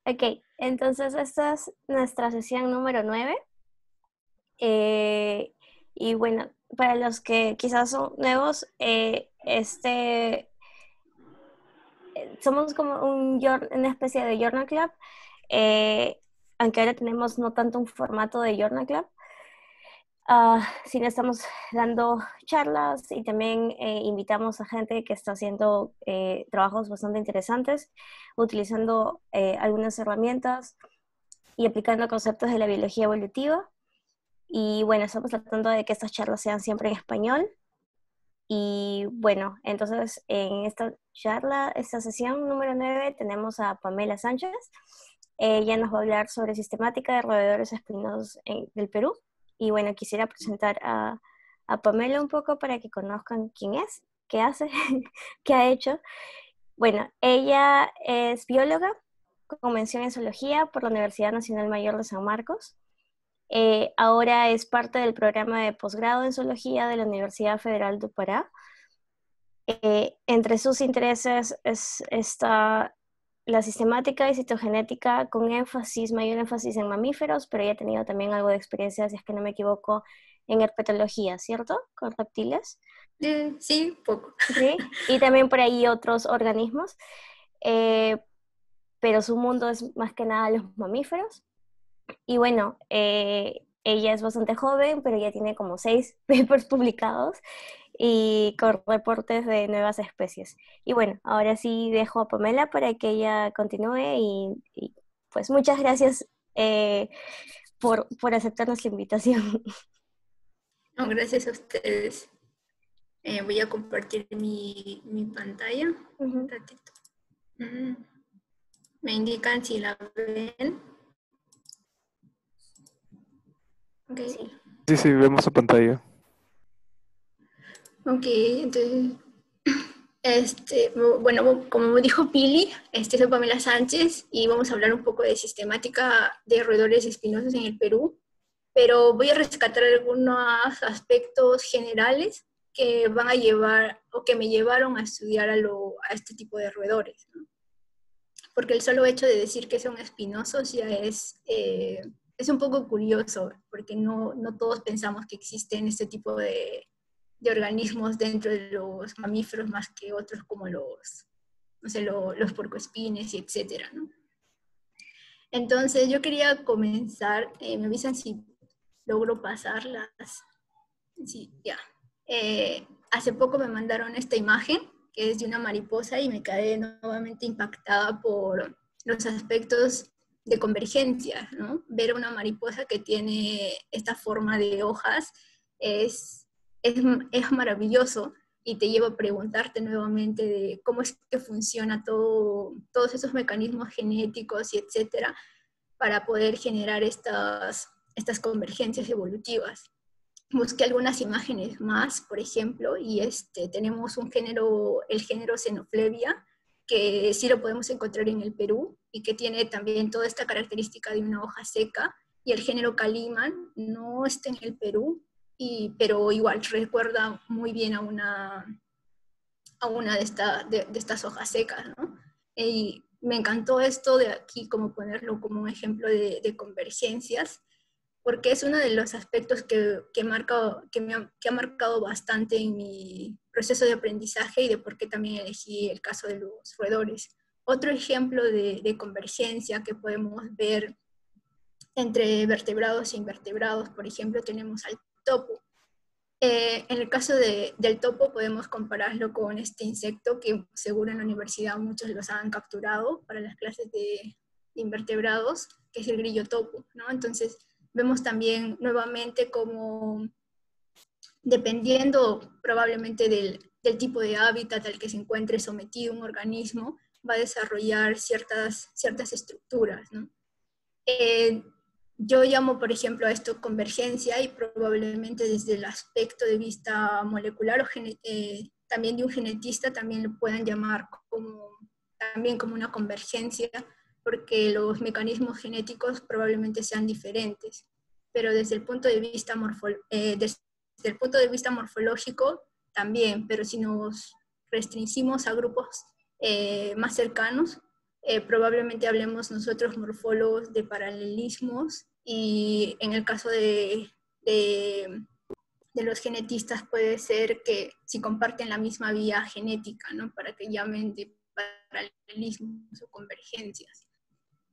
Ok, entonces esta es nuestra sesión número 9. eh, y bueno, para los que quizás son nuevos, somos como una especie de Journal Club, eh, aunque ahora tenemos no tanto un formato de Journal Club, sino estamos dando charlas y también invitamos a gente que está haciendo trabajos bastante interesantes, utilizando algunas herramientas y aplicando conceptos de la biología evolutiva. Y bueno, estamos tratando de que estas charlas sean siempre en español. Y bueno, entonces en esta charla, esta sesión número 9, tenemos a Pamela Sánchez. Ella nos va a hablar sobre sistemática de roedores espinosos del Perú. Y bueno, quisiera presentar a Pamela un poco para que conozcan quién es, qué hace, qué ha hecho. Bueno, ella es bióloga con mención en zoología por la Universidad Nacional Mayor de San Marcos. Ahora es parte del programa de posgrado en zoología de la Universidad Federal do Pará. Entre sus intereses está la sistemática y citogenética con mayor énfasis en mamíferos, pero ella ha tenido también algo de experiencia, si es que no me equivoco, en herpetología, ¿cierto? Con reptiles. Sí, poco. Sí, y también por ahí otros organismos, eh, pero su mundo es más que nada los mamíferos. Y bueno, ella es bastante joven, pero ya tiene como 6 papers publicados y con reportes de nuevas especies. Y bueno, ahora sí dejo a Pamela para que ella continúe y pues muchas gracias por aceptar nuestra invitación. No, gracias a ustedes. Voy a compartir mi pantalla un Ujú. ratito. Mm, Me indican si la ven. Ok. Sí. Sí, sí, vemos su pantalla. Ok, entonces, bueno, como dijo Pili, soy Pamela Sánchez y vamos a hablar un poco de sistemática de roedores espinosos en el Perú, pero voy a rescatar algunos aspectos generales que van a llevar o que me llevaron a estudiar a este tipo de roedores, ¿no? Porque el solo hecho de decir que son espinosos ya es un poco curioso, porque no todos pensamos que existen este tipo de organismos dentro de los mamíferos más que otros como no sé, los puercoespines y etcétera, ¿no? Entonces yo quería comenzar, me avisan si logro pasarlas. Sí, ya. Hace poco me mandaron esta imagen, que es de una mariposa, y me quedé nuevamente impactada por los aspectos de convergencia, ¿no? Ver una mariposa que tiene esta forma de hojas es, es, es maravilloso y te lleva a preguntarte nuevamente de cómo es que funciona todos esos mecanismos genéticos y etcétera para poder generar estas convergencias evolutivas. Busqué algunas imágenes más, por ejemplo, y tenemos el género Xenoplevia, que sí lo podemos encontrar en el Perú y que tiene también toda esta característica de una hoja seca, y el género Caliman no está en el Perú, pero igual recuerda muy bien a una de estas hojas secas, ¿no? Y me encantó esto de aquí, como ponerlo como un ejemplo de convergencias, porque es uno de los aspectos que ha marcado bastante en mi proceso de aprendizaje y de por qué también elegí el caso de los roedores. Otro ejemplo de convergencia que podemos ver entre vertebrados e invertebrados, por ejemplo, tenemos al topo. En el caso del topo podemos compararlo con este insecto que seguro en la universidad muchos los han capturado para las clases de invertebrados, que es el grillo topo, ¿no? Entonces vemos también nuevamente como dependiendo probablemente del tipo de hábitat al que se encuentre sometido un organismo, va a desarrollar ciertas estructuras, ¿no? Eh, yo llamo, por ejemplo, a esto convergencia y probablemente desde el aspecto de vista molecular o también de un genetista también lo puedan llamar también como una convergencia, porque los mecanismos genéticos probablemente sean diferentes, pero desde el punto de vista morfológico también, pero si nos restringimos a grupos más cercanos, probablemente hablemos nosotros morfólogos de paralelismos, y en el caso de los genetistas puede ser que si comparten la misma vía genética, ¿no? Para que llamen de paralelismos o convergencias.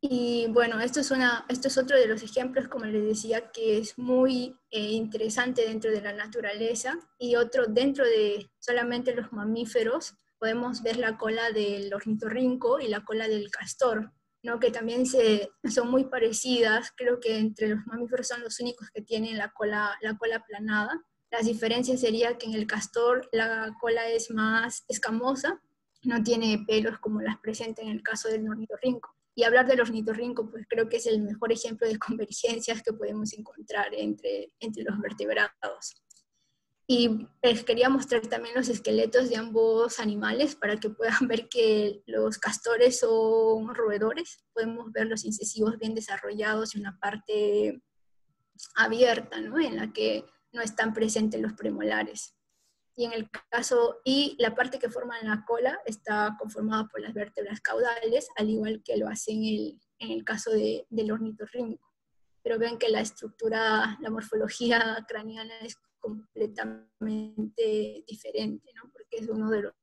Y bueno, esto es otro de los ejemplos, como les decía, que es muy interesante dentro de la naturaleza, y otro dentro de solamente los mamíferos. Podemos ver la cola del ornitorrinco y la cola del castor, ¿no? Que también son muy parecidas. Creo que entre los mamíferos son los únicos que tienen la cola aplanada. Las diferencias sería que en el castor la cola es más escamosa, no tiene pelos como las presenta en el caso del ornitorrinco. Y hablar del ornitorrinco, pues creo que es el mejor ejemplo de convergencias que podemos encontrar entre los vertebrados. Y les quería mostrar también los esqueletos de ambos animales para que puedan ver que los castores son roedores. Podemos ver los incisivos bien desarrollados y una parte abierta, ¿no? En la que no están presentes los premolares. Y la parte que forma la cola está conformada por las vértebras caudales, al igual que lo hace en el caso del ornitorrinco. Pero ven que la estructura, la morfología craneana es completamente diferente, ¿no? Porque es uno de los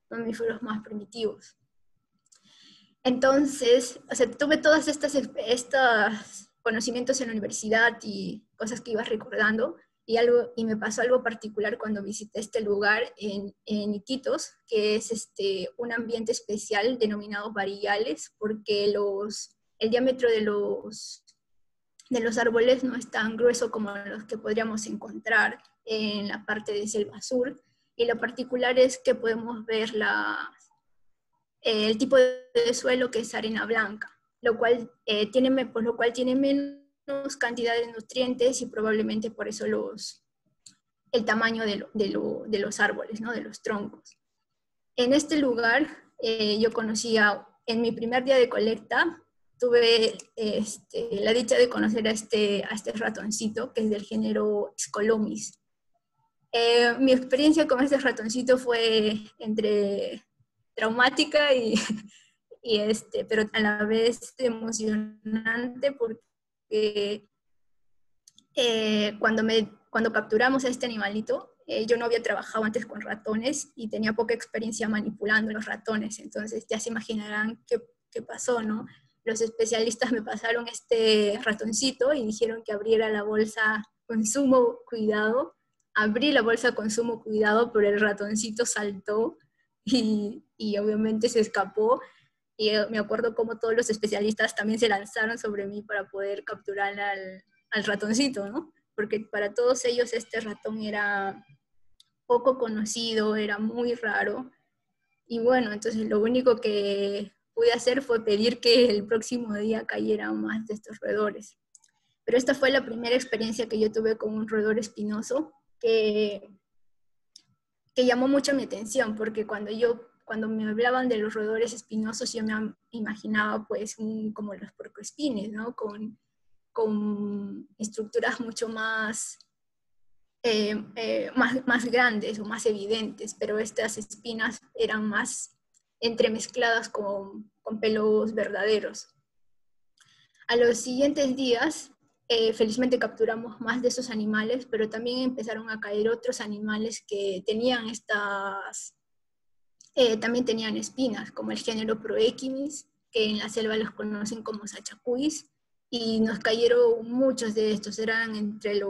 mamíferos más primitivos. Entonces, o sea, tuve todos estos conocimientos en la universidad y cosas que iba recordando, y me pasó algo particular cuando visité este lugar en Iquitos, que es un ambiente especial denominado varillales, porque el diámetro de los árboles no es tan grueso como los que podríamos encontrar en la parte de selva sur, y lo particular es que podemos ver el tipo de suelo, que es arena blanca, lo cual tiene menos cantidad de nutrientes, y probablemente por eso el tamaño de los árboles, ¿no? De los troncos. En este lugar yo conocía, en mi primer día de colecta, tuve la dicha de conocer a este ratoncito, que es del género Scolomis. Mi experiencia con este ratoncito fue entre traumática pero a la vez emocionante, porque cuando capturamos a este animalito, yo no había trabajado antes con ratones y tenía poca experiencia manipulando los ratones, entonces ya se imaginarán qué pasó, ¿no? Los especialistas me pasaron este ratoncito y dijeron que abriera la bolsa con sumo cuidado. Abrí la bolsa con sumo cuidado, pero el ratoncito saltó y obviamente se escapó. Y me acuerdo cómo todos los especialistas también se lanzaron sobre mí para poder capturar al ratoncito, ¿no? Porque para todos ellos este ratón era poco conocido, era muy raro. Y bueno, entonces lo único que pude hacer fue pedir que el próximo día cayeran más de estos roedores. Pero esta fue la primera experiencia que yo tuve con un roedor espinoso que llamó mucho mi atención, porque cuando me hablaban de los roedores espinosos, yo me imaginaba pues como los puercoespines, ¿no? Con estructuras mucho más grandes o más evidentes, pero estas espinas eran más entremezcladas con pelos verdaderos. A los siguientes días, felizmente capturamos más de esos animales, pero también empezaron a caer otros animales que también tenían espinas, como el género Proechimis, que en la selva los conocen como sachacuis, y nos cayeron muchos de estos, eran entre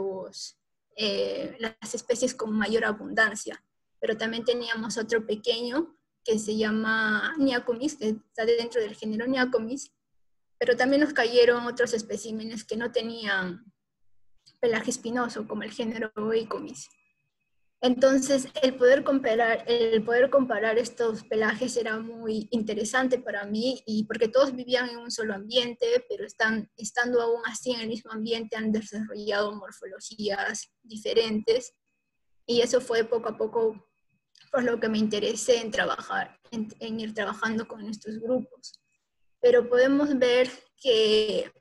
las especies con mayor abundancia. Pero también teníamos otro pequeño que se llama Niacomis, que está dentro del género Niacomis, pero también nos cayeron otros especímenes que no tenían pelaje espinoso, como el género Oecomis. Entonces, el poder comparar estos pelajes era muy interesante para mí, y porque todos vivían en un solo ambiente, pero estando aún así en el mismo ambiente han desarrollado morfologías diferentes, y eso fue poco a poco por lo que me interesé en ir trabajando con estos grupos. Pero podemos ver que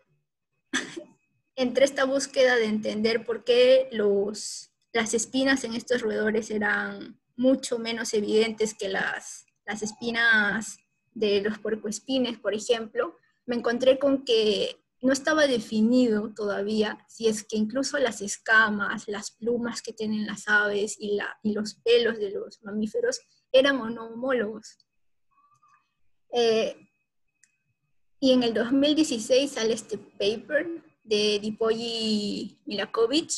entre esta búsqueda de entender por qué las espinas en estos roedores eran mucho menos evidentes que las espinas de los puercoespines, por ejemplo, me encontré con que no estaba definido todavía si es que incluso las escamas, las plumas que tienen las aves y los pelos de los mamíferos eran o no homólogos. Y en el 2016 sale este paper de Dipoy y Milakovic,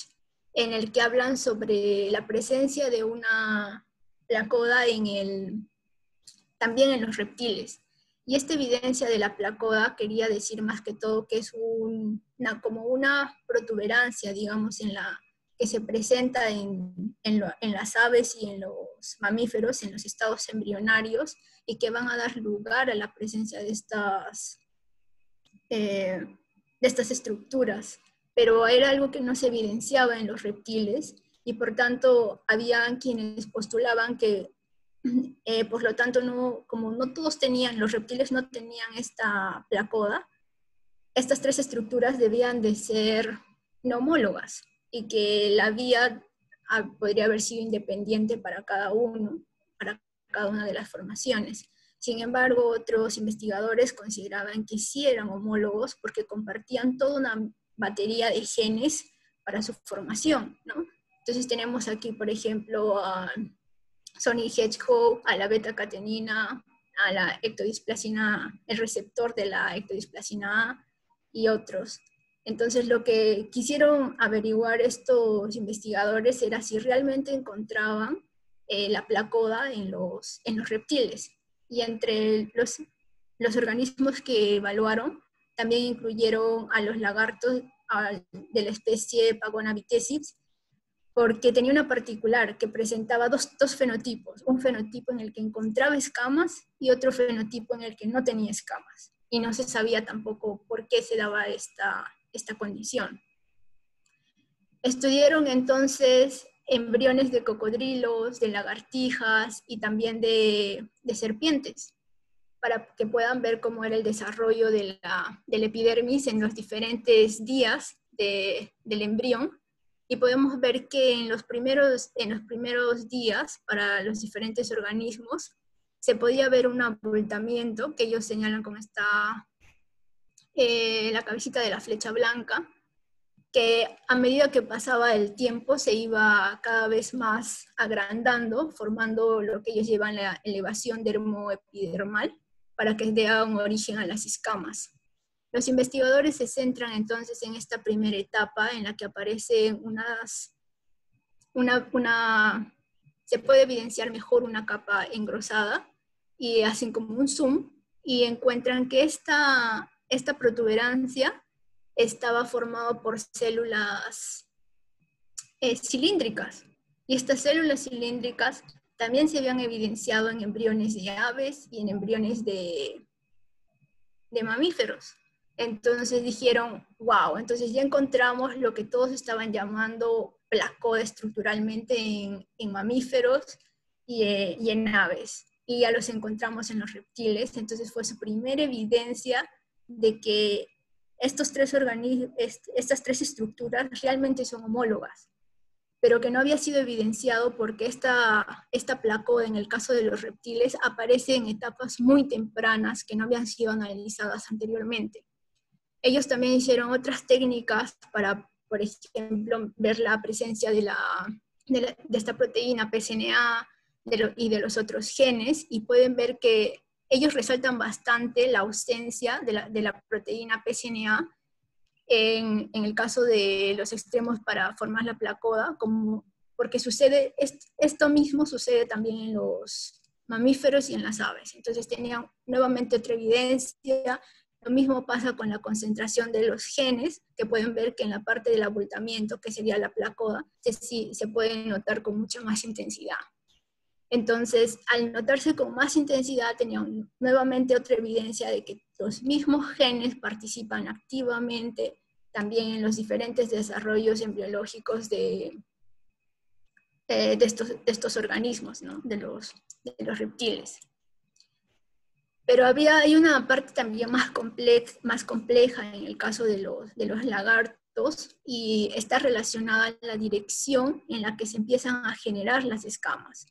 en el que hablan sobre la presencia de una placoda también en los reptiles. Y esta evidencia de la placoda quería decir más que todo que es como una protuberancia, digamos, que se presenta en las aves y en los mamíferos, en los estados embrionarios, y que van a dar lugar a la presencia de estas estructuras. Pero era algo que no se evidenciaba en los reptiles, y por tanto había quienes postulaban que por lo tanto, como no todos los reptiles no tenían esta placoda, estas tres estructuras debían de ser no homólogas y que la vía podría haber sido independiente para cada una de las formaciones. Sin embargo, otros investigadores consideraban que sí eran homólogos porque compartían toda una batería de genes para su formación, ¿no? Entonces tenemos aquí, por ejemplo, a Sonic Hedgehog, a la beta-catenina, a la ectodisplasina, el receptor de la ectodisplasina A y otros. Entonces lo que quisieron averiguar estos investigadores era si realmente encontraban la placoda en los reptiles. Y entre los organismos que evaluaron también incluyeron a los lagartos de la especie Pagona vitesis, porque tenía una particular que presentaba dos fenotipos, un fenotipo en el que encontraba escamas y otro fenotipo en el que no tenía escamas, y no se sabía tampoco por qué se daba esta condición. Estudiaron entonces embriones de cocodrilos, de lagartijas y también de serpientes, para que puedan ver cómo era el desarrollo de la epidermis en los diferentes días del embrión. Y podemos ver que en los primeros días, para los diferentes organismos, se podía ver un abultamiento, que ellos señalan como la cabecita de la flecha blanca, que a medida que pasaba el tiempo se iba cada vez más agrandando, formando lo que ellos llevan la elevación dermoepidermal, para que dé un origen a las escamas. Los investigadores se centran entonces en esta primera etapa en la que aparecen se puede evidenciar mejor una capa engrosada, y hacen como un zoom y encuentran que esta protuberancia estaba formada por células cilíndricas. Y estas células cilíndricas también se habían evidenciado en embriones de aves y en embriones de mamíferos. Entonces dijeron, wow, entonces ya encontramos lo que todos estaban llamando placoda estructuralmente en mamíferos y en aves. Y ya los encontramos en los reptiles. Entonces fue su primera evidencia de que estas tres estructuras realmente son homólogas, pero que no había sido evidenciado porque esta placoda en el caso de los reptiles aparece en etapas muy tempranas que no habían sido analizadas anteriormente. Ellos también hicieron otras técnicas para, por ejemplo, ver la presencia de esta proteína PSNA y de los otros genes, y pueden ver que ellos resaltan bastante la ausencia de la proteína PSNA en el caso de los extremos para formar la placoda, porque esto mismo sucede también en los mamíferos y en las aves. Entonces tenían nuevamente otra evidencia. Lo mismo pasa con la concentración de los genes, que pueden ver que en la parte del abultamiento, que sería la placoda, se puede notar con mucha más intensidad. Entonces, al notarse con más intensidad, tenían nuevamente otra evidencia de que los mismos genes participan activamente también en los diferentes desarrollos embriológicos de estos organismos, ¿no? de los reptiles. Pero hay una parte también más compleja en el caso de los lagartos, y está relacionada a la dirección en la que se empiezan a generar las escamas.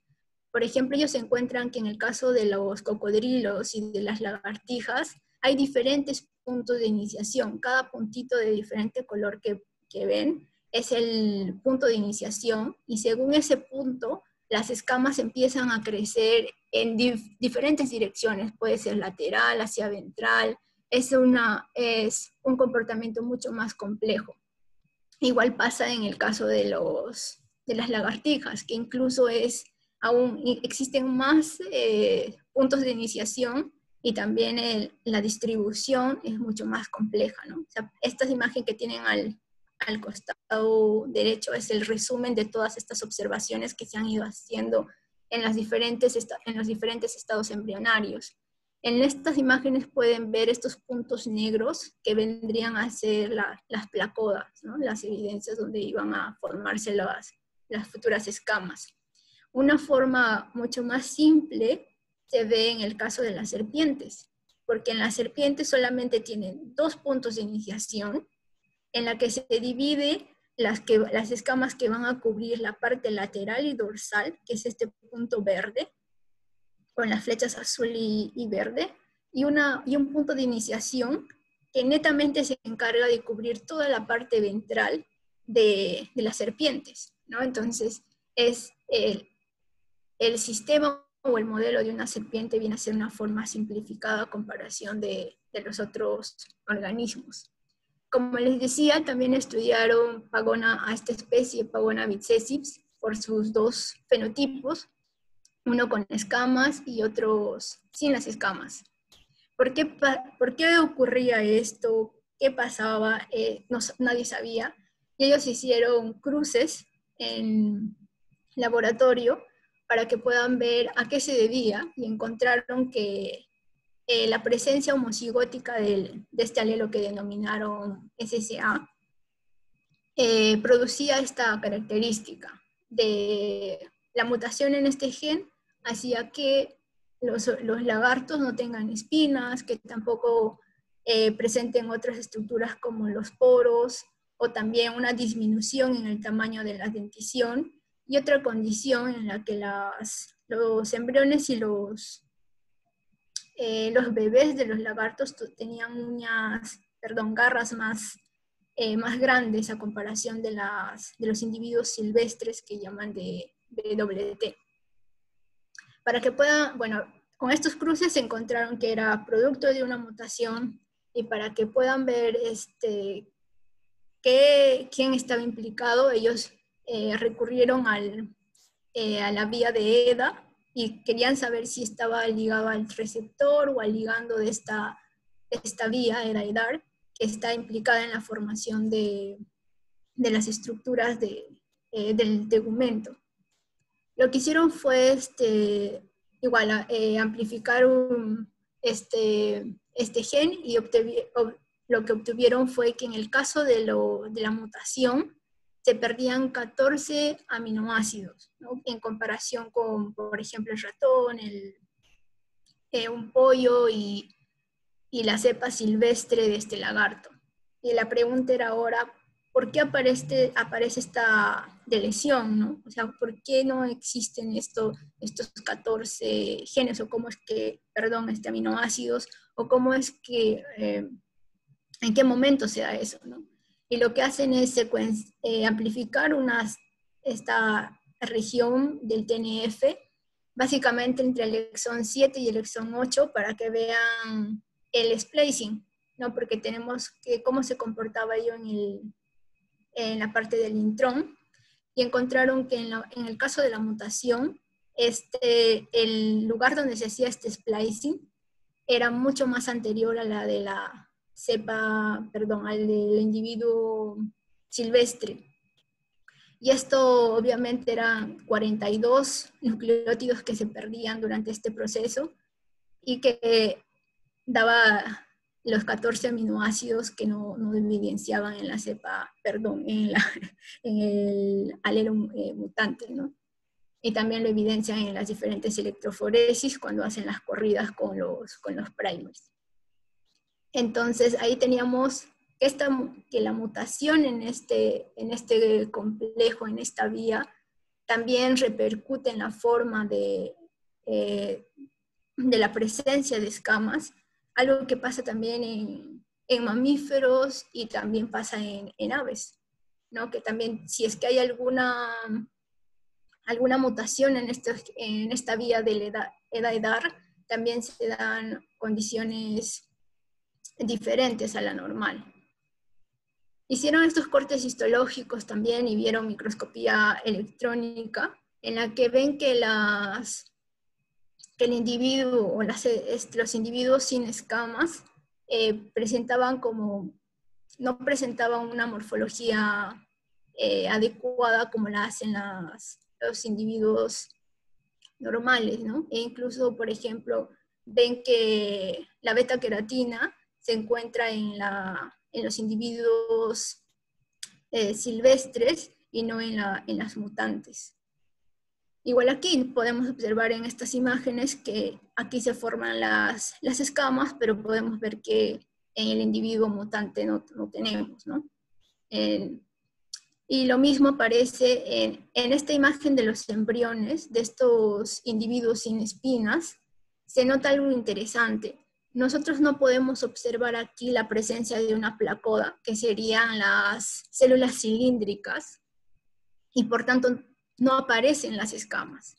Por ejemplo, ellos encuentran que en el caso de los cocodrilos y de las lagartijas, hay diferentes puntos de iniciación. Cada puntito de diferente color que ven es el punto de iniciación, y según ese punto, las escamas empiezan a crecer en diferentes direcciones. Puede ser lateral, hacia ventral. Es un comportamiento mucho más complejo. Igual pasa en el caso de las lagartijas, que incluso aún existen más puntos de iniciación, y también la distribución es mucho más compleja, ¿no? O sea, esta imagen que tienen al costado derecho es el resumen de todas estas observaciones que se han ido haciendo en los diferentes estados embrionarios. En estas imágenes pueden ver estos puntos negros que vendrían a ser las placodas, ¿no? Las evidencias donde iban a formarse las futuras escamas. Una forma mucho más simple se ve en el caso de las serpientes, porque en las serpientes solamente tienen 2 puntos de iniciación, en la que se divide las escamas que van a cubrir la parte lateral y dorsal, que es este punto verde, con las flechas azul y verde, y un punto de iniciación que netamente se encarga de cubrir toda la parte ventral de las serpientes, ¿no? Entonces, es el sistema o el modelo de una serpiente viene a ser una forma simplificada a comparación de los otros organismos. Como les decía, también estudiaron a esta especie, Pagona vitsesips, por sus 2 fenotipos, uno con escamas y otros sin las escamas. ¿Por qué ocurría esto? ¿Qué pasaba? Nadie sabía. Y ellos hicieron cruces en laboratorio para que puedan ver a qué se debía, y encontraron que la presencia homocigótica de este alelo que denominaron SSA producía esta característica de la mutación en este gen. Hacía que los lagartos no tengan espinas, que tampoco presenten otras estructuras como los poros, o también una disminución en el tamaño de la dentición, y otra condición en la que los embriones y los bebés de los lagartos tenían garras más grandes a comparación de los individuos silvestres, que llaman de BWT. Para que con estos cruces se encontraron que era producto de una mutación, y para que puedan ver quién estaba implicado, ellos recurrieron a la vía de EDA, y querían saber si estaba ligado al receptor o al ligando de esta vía, EDA-EDAR, que está implicada en la formación de las estructuras del tegumento. Lo que hicieron fue amplificar este gen, y lo que obtuvieron fue que en el caso de la mutación se perdían 14 aminoácidos, ¿no? En comparación con, por ejemplo, el ratón, un pollo y la cepa silvestre de este lagarto. Y la pregunta era ahora, ¿por qué aparece esta lesión, ¿no? O sea, ¿por qué no existen estos 14 genes? O cómo es que, aminoácidos, o cómo es que, en qué momento se da eso, ¿no? Y lo que hacen es amplificar esta región del TNF, básicamente entre el exón 7 y el exón 8, para que vean el splicing, ¿no? Porque tenemos que cómo se comportaba ello en la parte del intrón, y encontraron que en el caso de la mutación, el lugar donde se hacía este splicing era mucho más anterior a la de la cepa, al del individuo silvestre. Y esto obviamente eran 42 nucleótidos que se perdían durante este proceso, y que daba los 14 aminoácidos que no evidenciaban en la cepa, en el alelo mutante, ¿no? Y también lo evidencian en las diferentes electroforesis cuando hacen las corridas con los primers. Entonces ahí teníamos que la mutación en este complejo, en esta vía, también repercute en la forma de la presencia de escamas, algo que pasa también en mamíferos y también pasa en aves, ¿no? Que también si es que hay alguna mutación en esta vía de edad, también se dan condiciones diferentes a la normal. Hicieron estos cortes histológicos también y vieron microscopía electrónica, en la que ven que el individuo o los individuos sin escamas no presentaban una morfología adecuada como la hacen los individuos normales, ¿no? E incluso, por ejemplo, ven que la beta-queratina se encuentra en los individuos silvestres y no en las mutantes. Igual aquí podemos observar en estas imágenes que aquí se forman las escamas, pero podemos ver que en el individuo mutante no tenemos, ¿no? Y lo mismo aparece en esta imagen de los embriones, de estos individuos sin espinas. Se nota algo interesante. Nosotros no podemos observar aquí la presencia de una placoda, que serían las células cilíndricas, y por tanto no aparecen las escamas.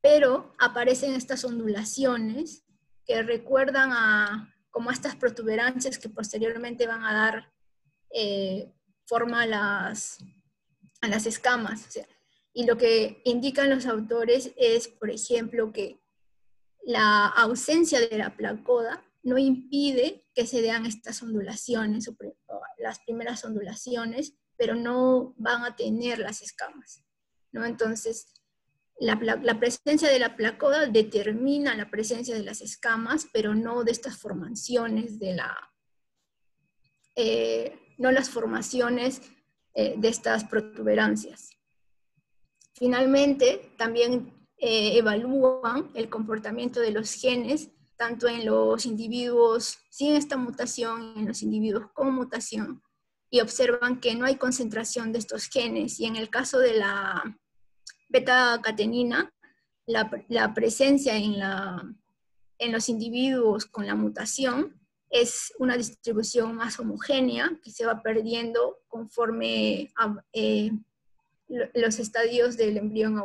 Pero aparecen estas ondulaciones que recuerdan como a estas protuberancias que posteriormente van a dar forma a las escamas. O sea, y lo que indican los autores es, por ejemplo, que la ausencia de la placoda no impide que se den estas ondulaciones, o las primeras ondulaciones, pero no van a tener las escamas, ¿no? Entonces, la presencia de la placoda determina la presencia de las escamas, pero no de estas formaciones no las formaciones de estas protuberancias. Finalmente, también evalúan el comportamiento de los genes, tanto en los individuos sin esta mutación, en los individuos con mutación, y observan que no hay concentración de estos genes, y en el caso de la beta-catenina, la presencia en los individuos con la mutación es una distribución más homogénea que se va perdiendo conforme los estadios del embrión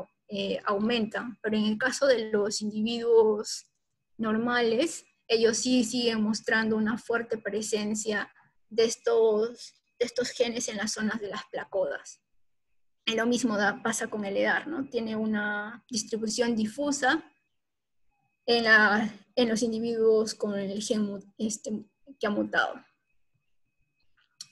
aumentan. Pero en el caso de los individuos normales, ellos sí siguen mostrando una fuerte presencia de estos genes en las zonas de las placodas. Y lo mismo pasa con el EDAR, ¿no? Tiene una distribución difusa en los individuos con el gen que ha mutado.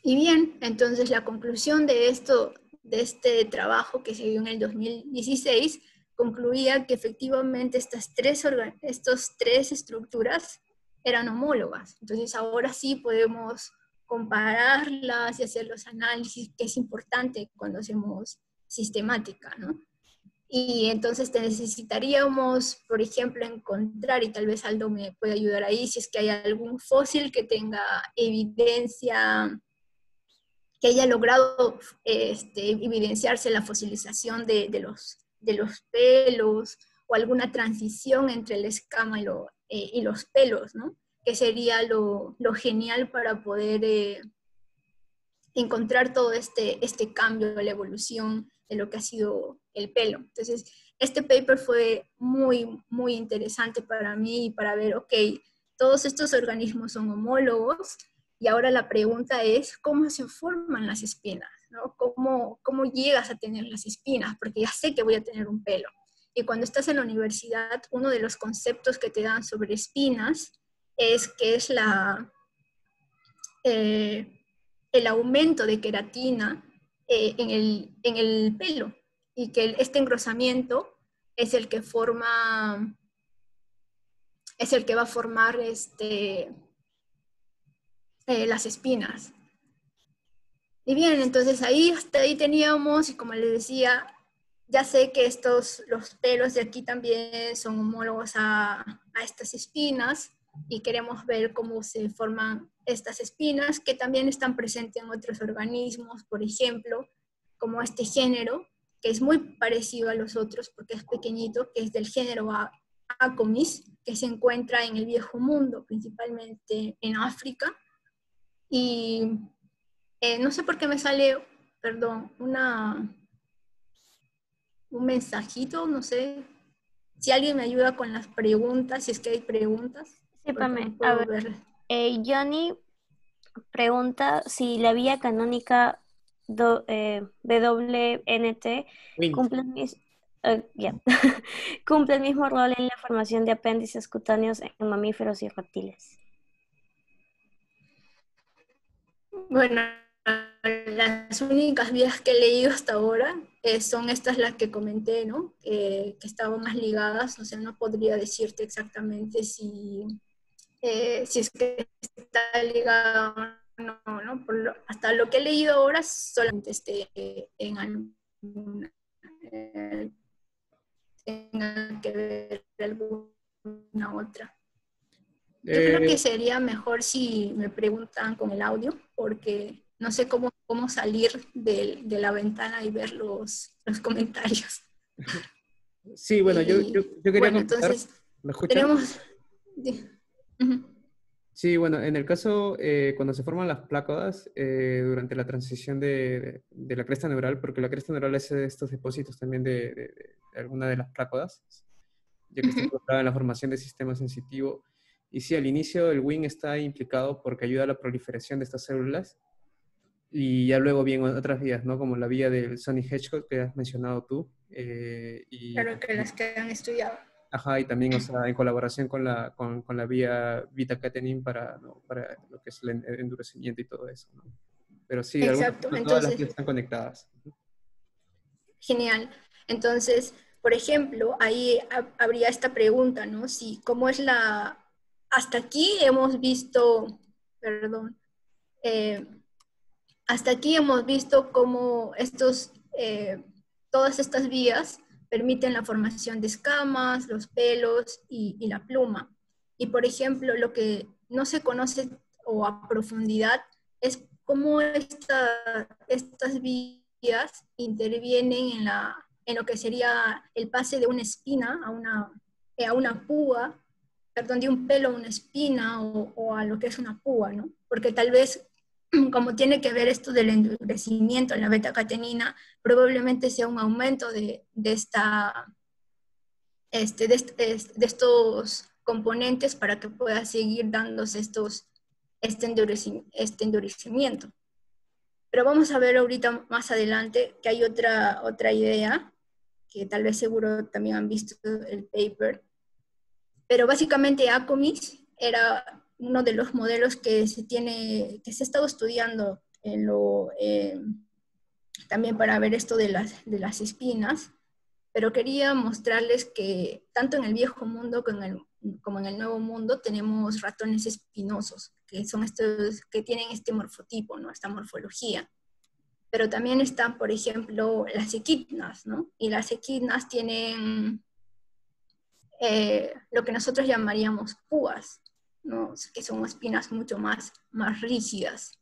Y bien, entonces la conclusión de este trabajo que se dio en el 2016 concluía que efectivamente estas tres estructuras eran homólogas. Entonces ahora sí podemos compararlas y hacer los análisis, que es importante cuando hacemos sistemática, ¿no? Y entonces necesitaríamos, por ejemplo, encontrar, y tal vez Aldo me puede ayudar ahí, si es que hay algún fósil que tenga evidencia, que haya logrado evidenciarse la fosilización de los pelos, o alguna transición entre la escama y los pelos, ¿no? Que sería lo genial para poder encontrar todo este cambio, la evolución de lo que ha sido el pelo. Entonces, este paper fue muy, muy interesante para mí, para ver, ok, todos estos organismos son homólogos, y ahora la pregunta es, ¿cómo se forman las espinas? ¿No? ¿Cómo llegas a tener las espinas? Porque ya sé que voy a tener un pelo. Y cuando estás en la universidad, uno de los conceptos que te dan sobre espinas es que es el aumento de queratina en el pelo, y que este engrosamiento es el que va a formar las espinas. Y bien, entonces hasta ahí teníamos, y como les decía, ya sé que los pelos de aquí también son homólogos a estas espinas, y queremos ver cómo se forman estas espinas, que también están presentes en otros organismos, por ejemplo, como este género, que es muy parecido a los otros porque es pequeñito, que es del género Acomis, que se encuentra en el Viejo Mundo, principalmente en África. Y no sé por qué me sale, perdón, un mensajito, no sé. Si alguien me ayuda con las preguntas, si es que hay preguntas, Sí, porque Pame. no A puedo ver, ver. Johnny pregunta si la vía canónica WNT Wint. cumple el mismo, cumple el mismo rol en la formación de apéndices cutáneos en mamíferos y reptiles. Bueno, las únicas vías que he leído hasta ahora son estas las que comenté, ¿no? Que estaban más ligadas, o sea, no podría decirte exactamente si es que está ligado o no, ¿no? Hasta lo que he leído ahora solamente en alguna, tenga que ver alguna otra. Yo creo que sería mejor si me preguntan con el audio, porque no sé cómo salir de la ventana y ver los comentarios. Sí, bueno, yo quería Bueno, comentar, entonces ¿me escuchan? tenemos... Uh-huh. Sí, bueno, en el caso, cuando se forman las plácodas, durante la transición de la cresta neural, porque la cresta neural es estos depósitos también de alguna de las plácodas, ya que está Uh-huh. involucrada en la formación del sistema sensitivo. Y sí, al inicio el Wnt está implicado porque ayuda a la proliferación de estas células, y ya luego vienen otras vías, ¿no? Como la vía del Sonic Hedgehog que has mencionado tú, y Claro que las que han estudiado. ajá, y también, o sea, en colaboración con la vía beta-catenin para, ¿no? Para lo que es el endurecimiento y todo eso, ¿no? Pero sí, Exacto, no todas las entonces, vías están conectadas. genial. Entonces, por ejemplo, ahí habría esta pregunta, ¿no? Si, ¿cómo es la... Hasta aquí hemos visto, perdón, eh, hasta aquí hemos visto cómo todas estas vías permiten la formación de escamas, los pelos y la pluma. Y por ejemplo, lo que no se conoce o a profundidad es cómo estas vías intervienen en lo que sería el pase de una espina a una púa, perdón, de un pelo a una espina o a lo que es una púa, ¿no? Porque tal vez como tiene que ver esto del endurecimiento en la beta-catenina, probablemente sea un aumento de estos componentes para que pueda seguir dándose este endurecimiento. Pero vamos a ver ahorita más adelante que hay otra idea, que tal vez seguro también han visto el paper, pero básicamente Acomis era uno de los modelos que se ha estado estudiando también para ver esto de las espinas, pero quería mostrarles que tanto en el viejo mundo como en el nuevo mundo tenemos ratones espinosos, que son estos que tienen este morfotipo, ¿no? Esta morfología. Pero también están, por ejemplo, las equidnas, ¿no? Y las equidnas tienen lo que nosotros llamaríamos púas, ¿no? Que son espinas mucho más rígidas.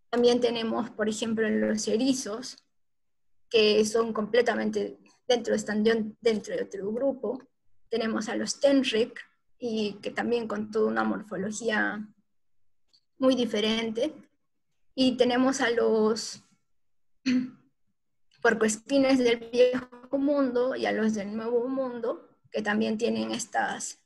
También tenemos, por ejemplo, los erizos, que son completamente están dentro de otro grupo. Tenemos a los tenrec, y que también con toda una morfología muy diferente. Y tenemos a los puercoespines del viejo mundo y a los del nuevo mundo, que también tienen estas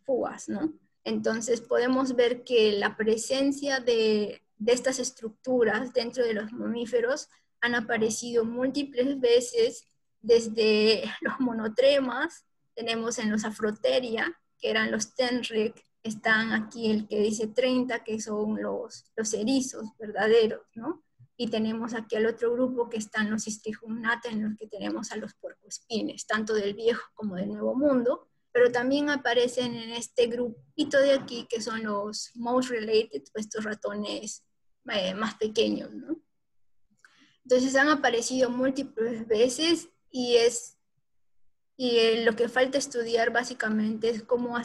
púas, ¿no? Entonces podemos ver que la presencia de estas estructuras dentro de los mamíferos han aparecido múltiples veces, desde los monotremas, tenemos en los Afroteria, que eran los tenrec, están aquí el que dice 30, que son los erizos verdaderos, ¿no? Y tenemos aquí al otro grupo que están los Strigignata, en los que tenemos a los puercoespines, tanto del viejo como del nuevo mundo, pero también aparecen en este grupito de aquí que son los mouse related, estos ratones más pequeños, ¿no? Entonces han aparecido múltiples veces lo que falta estudiar básicamente es cómo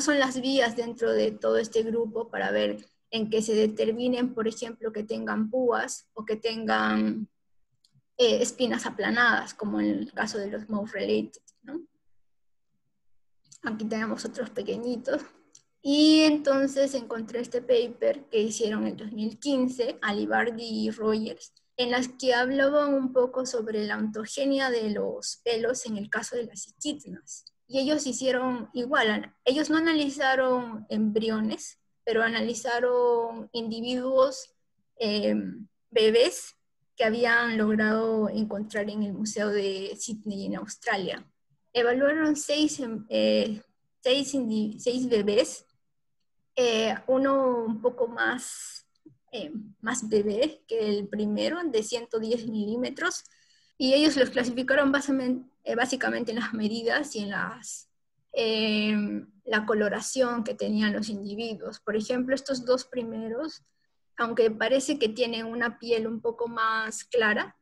son las vías dentro de todo este grupo para ver en que se determinen, por ejemplo, que tengan púas o que tengan espinas aplanadas, como en el caso de los mouse-related, ¿no? Aquí tenemos otros pequeñitos. Y entonces encontré este paper que hicieron en 2015, Alibardi y Rogers, en las que hablaban un poco sobre la ontogenia de los pelos en el caso de las equidnas. Y ellos hicieron igual, ellos no analizaron embriones, pero analizaron individuos bebés que habían logrado encontrar en el Museo de Sydney en Australia. Evaluaron seis bebés, uno un poco más bebé que el primero, de 110 milímetros, y ellos los clasificaron básicamente en las medidas y en la coloración que tenían los individuos. Por ejemplo, estos dos primeros, aunque parece que tienen una piel un poco más clara,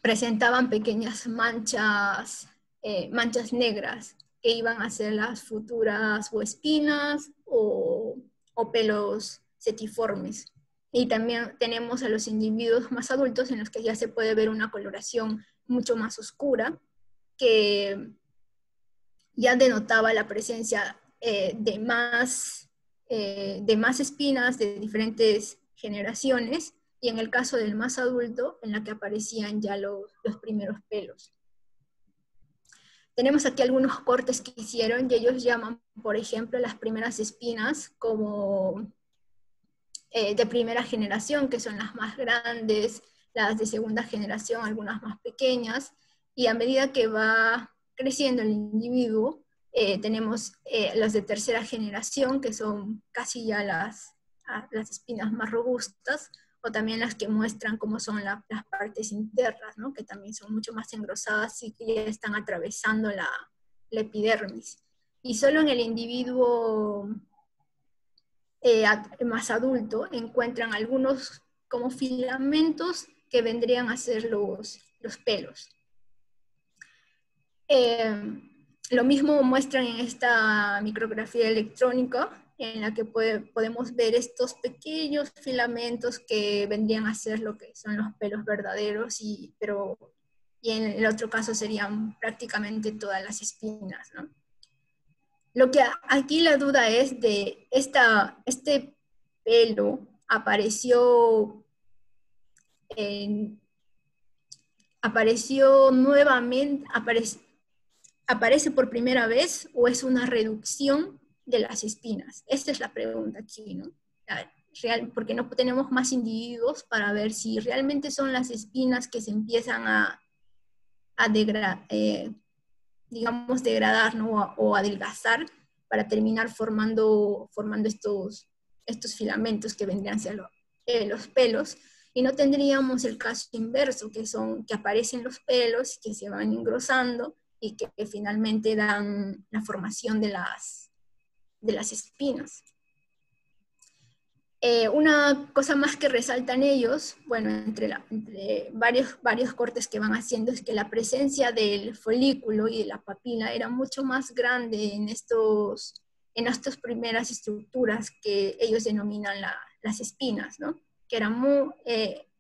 presentaban pequeñas manchas negras que iban a ser las futuras o espinas o pelos setiformes. Y también tenemos a los individuos más adultos en los que ya se puede ver una coloración mucho más oscura, que ya denotaba la presencia de más espinas de diferentes generaciones, y en el caso del más adulto, en la que aparecían ya los primeros pelos. Tenemos aquí algunos cortes que hicieron, y ellos llaman, por ejemplo, las primeras espinas como de primera generación, que son las más grandes, las de segunda generación, algunas más pequeñas, y a medida que va creciendo el individuo, tenemos las de tercera generación, que son casi ya las espinas más robustas, o también las que muestran cómo son las partes internas, ¿no? Que también son mucho más engrosadas y que ya están atravesando la epidermis. Y solo en el individuo más adulto encuentran algunos como filamentos que vendrían a ser los pelos. Lo mismo muestran en esta micrografía electrónica, en la que podemos ver estos pequeños filamentos que vendrían a ser lo que son los pelos verdaderos, y en el otro caso serían prácticamente todas las espinas, ¿no? Lo que aquí la duda es de este pelo apareció nuevamente, aparece por primera vez, o es una reducción de las espinas. Esta es la pregunta aquí, ¿no? Porque no tenemos más individuos para ver si realmente son las espinas que se empiezan a degradar, ¿no? o adelgazar, para terminar formando estos filamentos que vendrían a ser los pelos, y no tendríamos el caso inverso, que aparecen los pelos, que se van engrosando y que finalmente dan la formación de las espinas. Una cosa más que resaltan ellos, bueno, entre varios cortes que van haciendo, es que la presencia del folículo y de la papila era mucho más grande en estas primeras estructuras que ellos denominan las espinas, ¿no? Que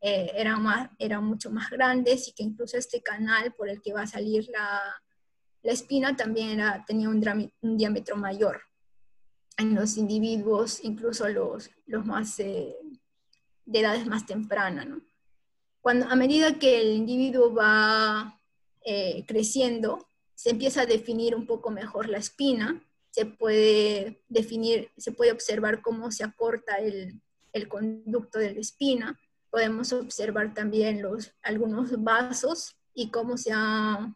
eran mucho más grandes, y que incluso este canal por el que va a salir la espina también tenía un diámetro mayor en los individuos, incluso los más de edades más tempranas, ¿no? A medida que el individuo va creciendo, se empieza a definir un poco mejor la espina, se puede observar cómo se acorta el conducto de la espina, podemos observar también algunos vasos y cómo se ha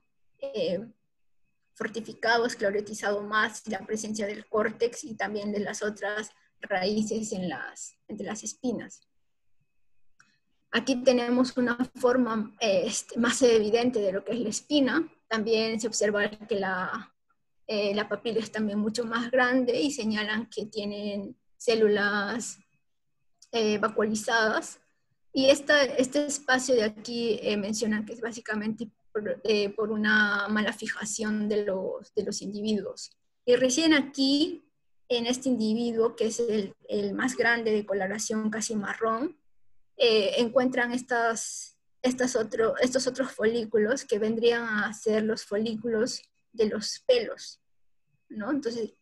fortificado, esclerotizado más la presencia del córtex y también de las otras raíces entre las espinas. Aquí tenemos una forma más evidente de lo que es la espina. También se observa que la papila es también mucho más grande, y señalan que tienen células vacuolizadas. Y este espacio de aquí mencionan que es básicamente por una mala fijación de los individuos. Y recién aquí en este individuo, que es el más grande de coloración casi marrón, encuentran estos otros folículos que vendrían a ser los folículos de los pelos, ¿no? Entonces,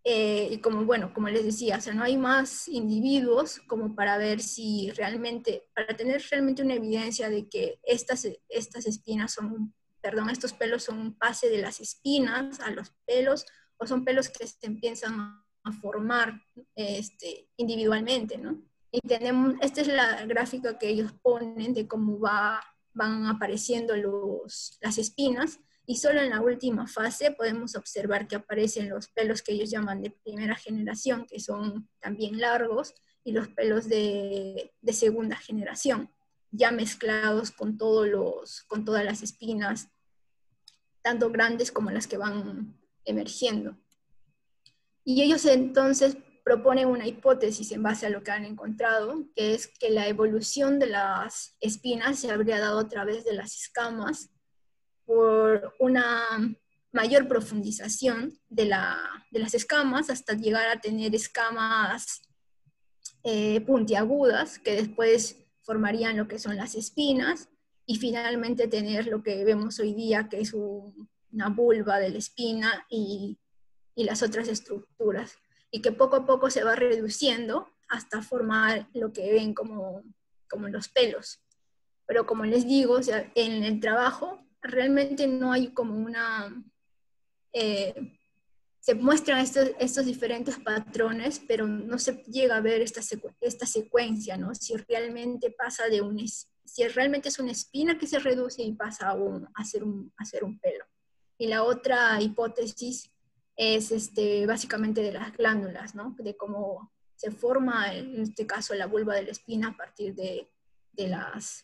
y como les decía, o sea, no hay más individuos como para ver si realmente, para tener realmente una evidencia de que estas espinas estos pelos son un pase de las espinas a los pelos, o son pelos que se empiezan a formar individualmente, ¿no? Y esta es la gráfica que ellos ponen de cómo van apareciendo las espinas, y solo en la última fase podemos observar que aparecen los pelos que ellos llaman de primera generación, que son también largos, y los pelos de segunda generación, ya mezclados con todas las espinas, tanto grandes como las que van emergiendo. Y ellos entonces proponen una hipótesis en base a lo que han encontrado, que es que la evolución de las espinas se habría dado a través de las escamas por una mayor profundización de las escamas hasta llegar a tener escamas puntiagudas que después formarían lo que son las espinas, y finalmente tener lo que vemos hoy día, que es una vulva de la espina y las otras estructuras, y que poco a poco se va reduciendo hasta formar lo que ven como los pelos. Pero como les digo, o sea, en el trabajo realmente no hay como se muestran estos diferentes patrones, pero no se llega a ver esta secuencia, ¿no? Si realmente si realmente es una espina que se reduce y pasa a ser un pelo. Y la otra hipótesis es básicamente de las glándulas, ¿no? De cómo se forma, en este caso, la vulva de la espina a partir de las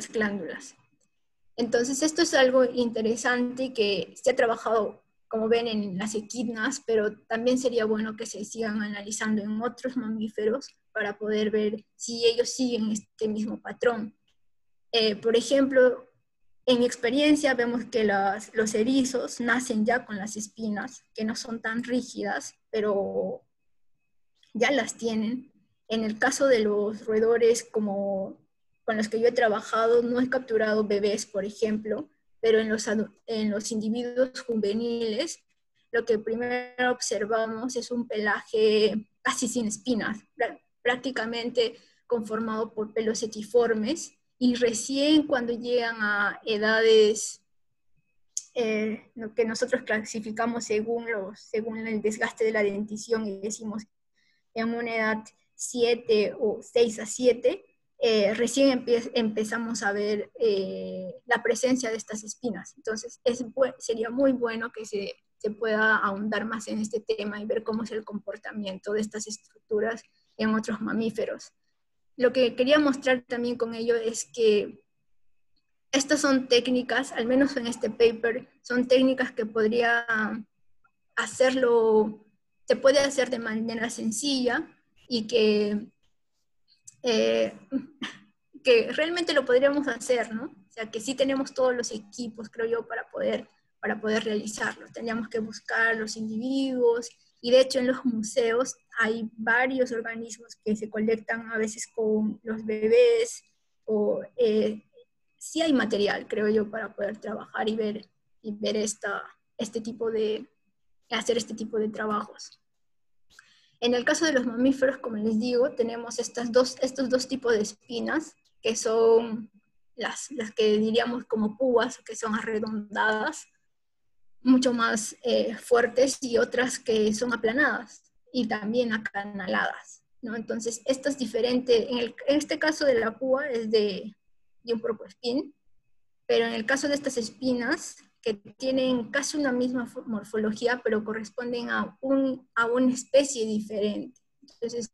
glándulas. Entonces, esto es algo interesante que se ha trabajado, como ven, en las equidnas, pero también sería bueno que se sigan analizando en otros mamíferos para poder ver si ellos siguen este mismo patrón. Por ejemplo, en mi experiencia vemos que los erizos nacen ya con las espinas, que no son tan rígidas, pero ya las tienen. En el caso de los roedores con los que yo he trabajado, no he capturado bebés, por ejemplo, pero en los individuos juveniles, lo que primero observamos es un pelaje casi sin espinas, prácticamente conformado por pelos setiformes, y recién cuando llegan a edades lo que nosotros clasificamos según el desgaste de la dentición, y decimos en una edad 7 o 6 a 7, recién empezamos a ver la presencia de estas espinas. Entonces sería muy bueno que se pueda ahondar más en este tema y ver cómo es el comportamiento de estas estructuras en otros mamíferos. Lo que quería mostrar también con ello es que estas son técnicas, al menos en este paper, son técnicas que se puede hacer de manera sencilla, y que realmente lo podríamos hacer, ¿no? O sea, que sí tenemos todos los equipos, creo yo, para poder realizarlo. Tendríamos que buscar los individuos, y de hecho en los museos hay varios organismos que se colectan a veces con los bebés, o sí hay material, creo yo, para poder trabajar y ver hacer este tipo de trabajos. En el caso de los mamíferos, como les digo, tenemos estos dos tipos de espinas, que son las que diríamos como púas, que son arredondadas, mucho más fuertes, y otras que son aplanadas y también acanaladas, ¿no? Entonces, esto es diferente. En este caso de la púa es de un propospín, pero en el caso de estas espinas, que tienen casi una misma morfología, pero corresponden a una especie diferente. Entonces,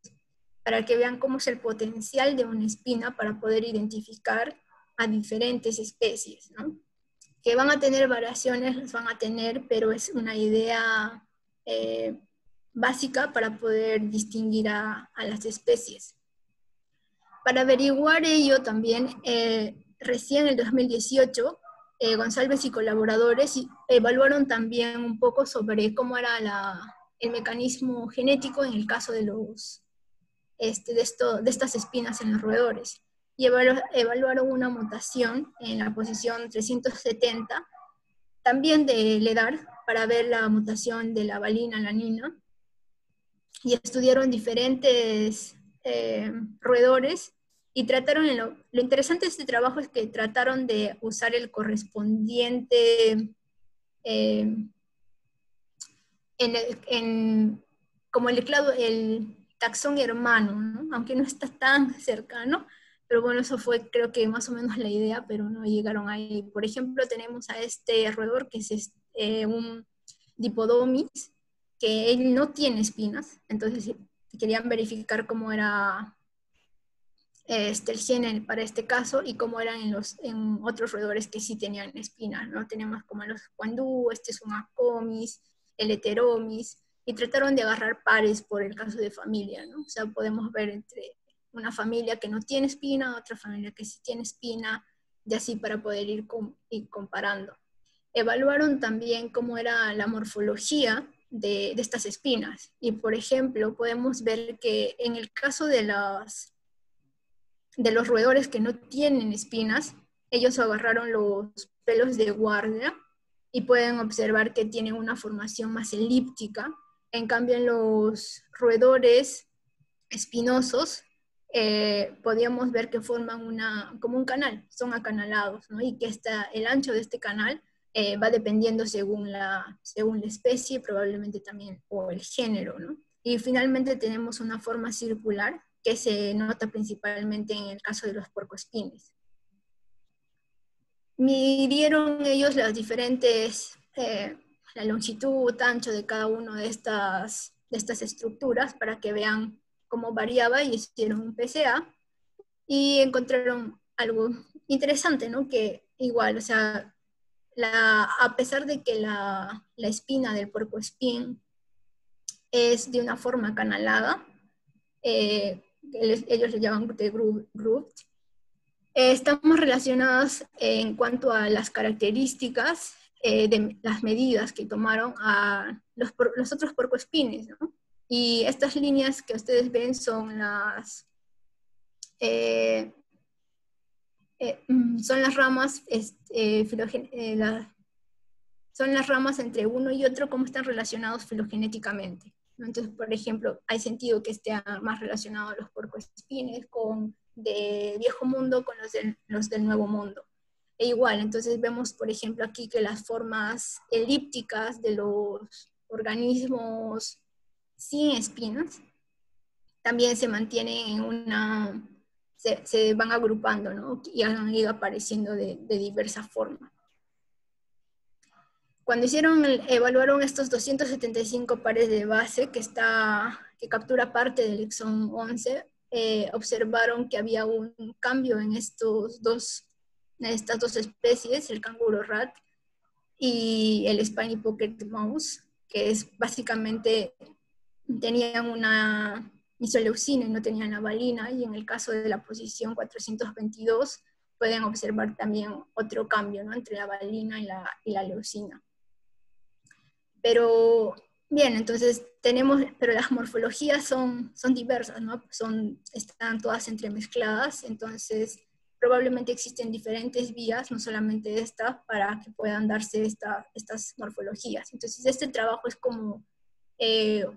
para que vean cómo es el potencial de una espina para poder identificar a diferentes especies, ¿no? Que van a tener variaciones, las van a tener, pero es una idea básica para poder distinguir a las especies. Para averiguar ello también, recién en el 2018, González y colaboradores evaluaron también un poco sobre cómo era el mecanismo genético en el caso de estas espinas en los roedores. Y evaluaron una mutación en la posición 370, también de LEDAR, para ver la mutación de la valina-alanina, y estudiaron diferentes roedores, y trataron, lo interesante de este trabajo es que trataron de usar el correspondiente como el taxón hermano, ¿no? Aunque no está tan cercano, pero bueno, eso fue creo que más o menos la idea, pero no llegaron ahí. Por ejemplo, tenemos a este roedor que es un Dipodomys, que él no tiene espinas, entonces querían verificar cómo era el gen para este caso y cómo eran en otros roedores que sí tenían espinas, ¿no? Tenemos como los Guandú, este es un Acomis, el Heteromis, y trataron de agarrar pares por el caso de familia, ¿no? O sea, podemos ver entre una familia que no tiene espina, otra familia que sí tiene espina, y así para poder ir comparando. Evaluaron también cómo era la morfología de estas espinas, y por ejemplo, podemos ver que en el caso de los roedores que no tienen espinas, ellos agarraron los pelos de guardia y pueden observar que tienen una formación más elíptica. En cambio, en los roedores espinosos, podíamos ver que forman como un canal, son acanalados, ¿no? Y que el ancho de este canal va dependiendo según la especie, probablemente también, o el género, ¿no? Y finalmente tenemos una forma circular, que se nota principalmente en el caso de los puercoespines. Midieron ellos las diferentes, la longitud, ancho de cada una de estas estructuras para que vean cómo variaba, y hicieron un PCA y encontraron algo interesante, ¿no? Que igual, o sea, a pesar de que la espina del puercoespín es de una forma acanalada, ellos le llaman de grooved, estamos relacionados en cuanto a las características de las medidas que tomaron a los otros puercoespines, ¿no? Y estas líneas que ustedes ven son son las ramas, son las ramas entre uno y otro, cómo están relacionados filogenéticamente, ¿no? Entonces, por ejemplo, hay sentido que esté más relacionado a los puercoespines de Viejo Mundo con los del Nuevo Mundo. E igual, entonces vemos, por ejemplo, aquí que las formas elípticas de los organismos sin espinas también se mantienen se van agrupando, ¿no? Y han ido apareciendo de diversas formas. Cuando evaluaron estos 275 pares de base que captura parte del exón 11, observaron que había un cambio en estas dos especies, el canguro rat y el Spiny Pocket Mouse, que es básicamente tenían una isoleucina y no tenían la valina, y en el caso de la posición 422 pueden observar también otro cambio, ¿no? Entre la valina y la leucina. Pero bien, entonces pero las morfologías son diversas, ¿no? Están todas entremezcladas, entonces probablemente existen diferentes vías, no solamente esta, para que puedan darse estas morfologías. Entonces este trabajo es como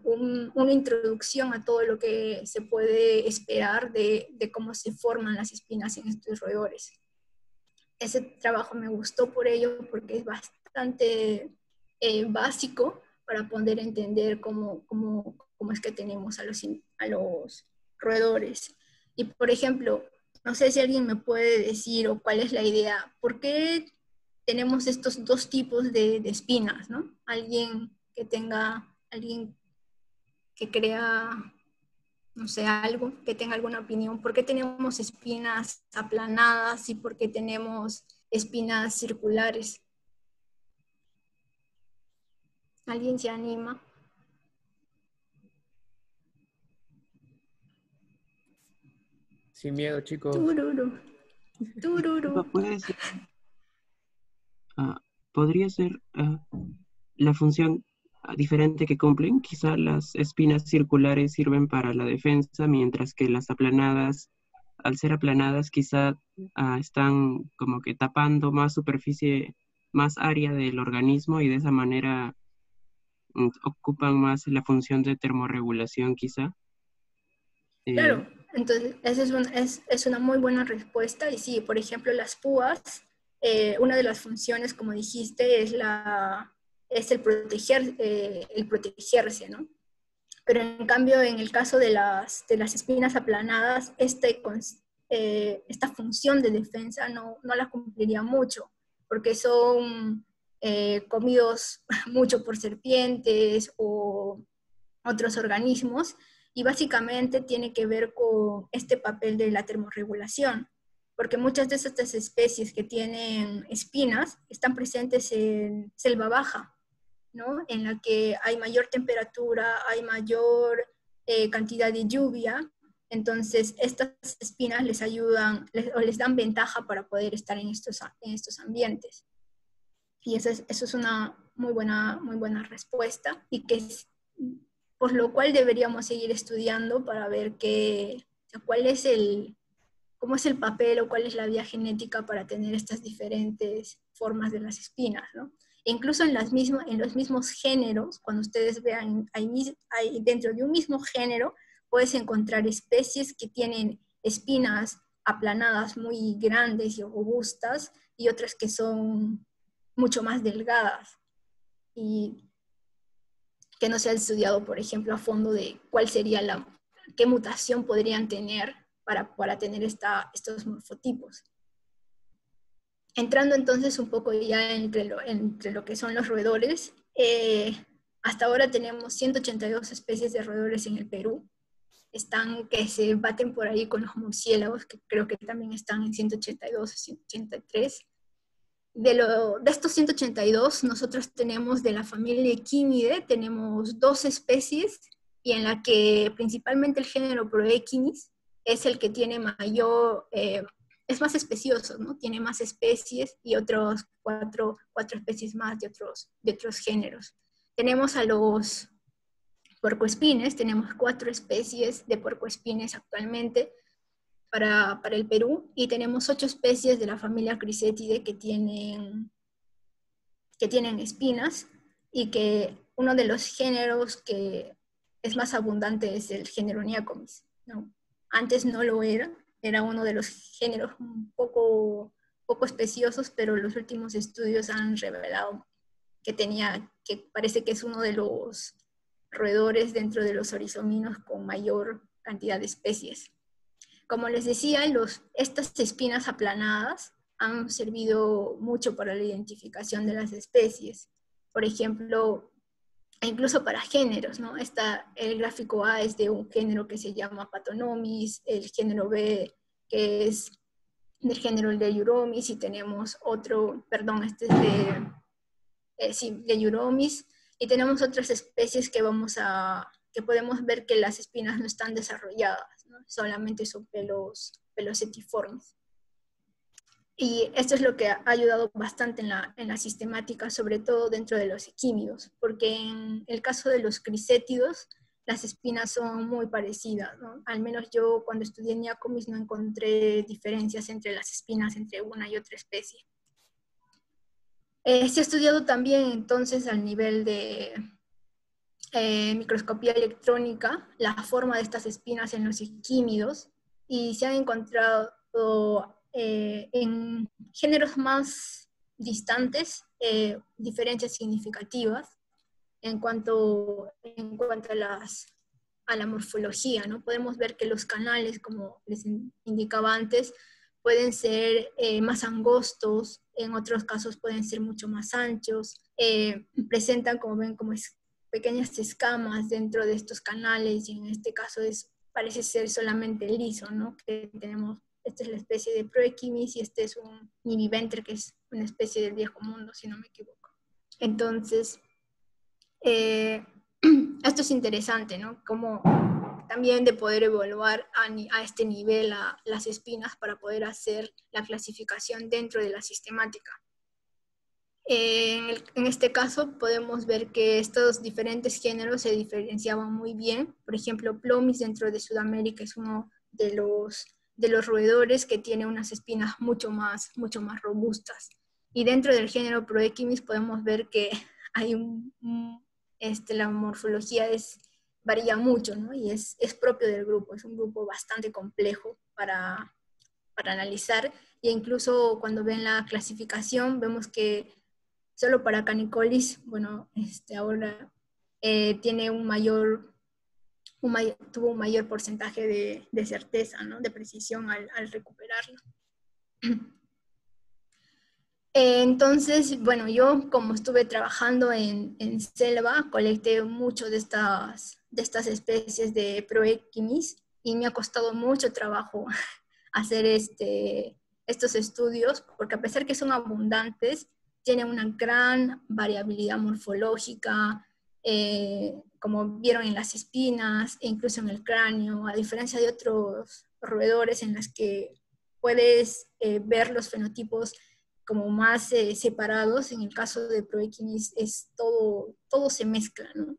una introducción a todo lo que se puede esperar de cómo se forman las espinas en estos roedores. Ese trabajo me gustó por ello, porque es bastante básico para poder entender cómo es que tenemos a los roedores. Y por ejemplo, no sé si alguien me puede decir, o cuál es la idea, ¿por qué tenemos estos dos tipos de espinas, ¿no? Alguien que crea, no sé, algo, que tenga alguna opinión. ¿Por qué tenemos espinas aplanadas y por qué tenemos espinas circulares? ¿Alguien se anima? Sin miedo, chicos. Tururu. Tururu. Puede ser, podría ser la función diferente que cumplen. Quizá las espinas circulares sirven para la defensa, mientras que las aplanadas, al ser aplanadas, quizá están como que tapando más superficie, más área del organismo y de esa manera ocupan más la función de termorregulación quizá. Claro, entonces esa es una muy buena respuesta. Y sí, por ejemplo, las púas, una de las funciones, como dijiste, es el protegerse, ¿no? Pero en cambio, en el caso de las espinas aplanadas, esta función de defensa no la cumpliría mucho, porque son comidos mucho por serpientes o otros organismos, y básicamente tiene que ver con este papel de la termorregulación, porque muchas de estas especies que tienen espinas están presentes en selva baja, ¿no? En la que hay mayor temperatura, hay mayor cantidad de lluvia. Entonces estas espinas les ayudan o les dan ventaja para poder estar en estos ambientes. Y eso es una muy buena respuesta, y que es, por lo cual deberíamos seguir estudiando para ver cómo es el papel o cuál es la vía genética para tener estas diferentes formas de las espinas, ¿no? E incluso en los mismos géneros, cuando ustedes vean, dentro de un mismo género, puedes encontrar especies que tienen espinas aplanadas muy grandes y robustas, y otras que son mucho más delgadas, y que no se ha estudiado, por ejemplo, a fondo de qué mutación podrían tener para tener estos morfotipos. Entrando entonces un poco ya entre lo que son los roedores, hasta ahora tenemos 182 especies de roedores en el Perú. Que se baten por ahí con los murciélagos, que creo que también están en 182 o 183. De estos 182, nosotros tenemos de la familia Equinidae, tenemos 2 especies, y en la que principalmente el género Proequinis es el que tiene es más especioso, ¿no? Tiene más especies, y otros cuatro especies más de otros géneros. Tenemos a los puercoespines, tenemos 4 especies de puercoespines actualmente para el Perú, y tenemos 8 especies de la familia Chrysetidae que tienen espinas, y que uno de los géneros que es más abundante es el género Neacomis, ¿no? Antes no lo era uno de los géneros un poco especiosos, pero los últimos estudios han revelado que parece que es uno de los roedores dentro de los orizominos con mayor cantidad de especies. Como les decía, estas espinas aplanadas han servido mucho para la identificación de las especies. Por ejemplo, incluso para géneros, ¿no? El gráfico A es de un género que se llama Patonomis, el género B que es del género Leiuromis, y tenemos este es de Leiuromis, y tenemos otras especies que podemos ver que las espinas no están desarrolladas, ¿no? Solamente son pelos setiformes. Y esto es lo que ha ayudado bastante en la sistemática, sobre todo dentro de los equímidos, porque en el caso de los crisétidos, las espinas son muy parecidas, ¿no? Al menos yo cuando estudié Neacomis no encontré diferencias entre las espinas entre una y otra especie. Se ha estudiado también entonces al nivel de microscopía electrónica la forma de estas espinas en los equímidos, y se han encontrado en géneros más distantes diferencias significativas en cuanto a la morfología, ¿no? Podemos ver que los canales, como les indicaba antes, pueden ser más angostos, en otros casos pueden ser mucho más anchos, presentan, como ven, como pequeñas escamas dentro de estos canales, y en este caso parece ser solamente liso, ¿no? Que tenemos, esta es la especie de Proequimis, y este es un Niviventer, que es una especie del viejo mundo, si no me equivoco. Entonces, esto es interesante, ¿no? Como también de poder evaluar a este nivel las espinas para poder hacer la clasificación dentro de la sistemática. En este caso podemos ver que estos diferentes géneros se diferenciaban muy bien. Por ejemplo, Plomis dentro de Sudamérica es uno de los roedores que tiene unas espinas mucho más robustas. Y dentro del género Proequimis podemos ver que hay la morfología varía mucho, ¿no? Y es propio del grupo, es un grupo bastante complejo para analizar. E incluso cuando ven la clasificación vemos que solo para Canicolis, bueno, ahora tiene tuvo un mayor porcentaje de certeza, ¿no? De precisión al recuperarlo. Entonces, bueno, yo como estuve trabajando en selva, colecté mucho de estas especies de Proequimis y me ha costado mucho trabajo hacer estos estudios, porque a pesar que son abundantes, tienen una gran variabilidad morfológica, como vieron en las espinas e incluso en el cráneo, a diferencia de otros roedores en las que puedes ver los fenotipos como más separados. En el caso de Proequimis es todo se mezcla, ¿no?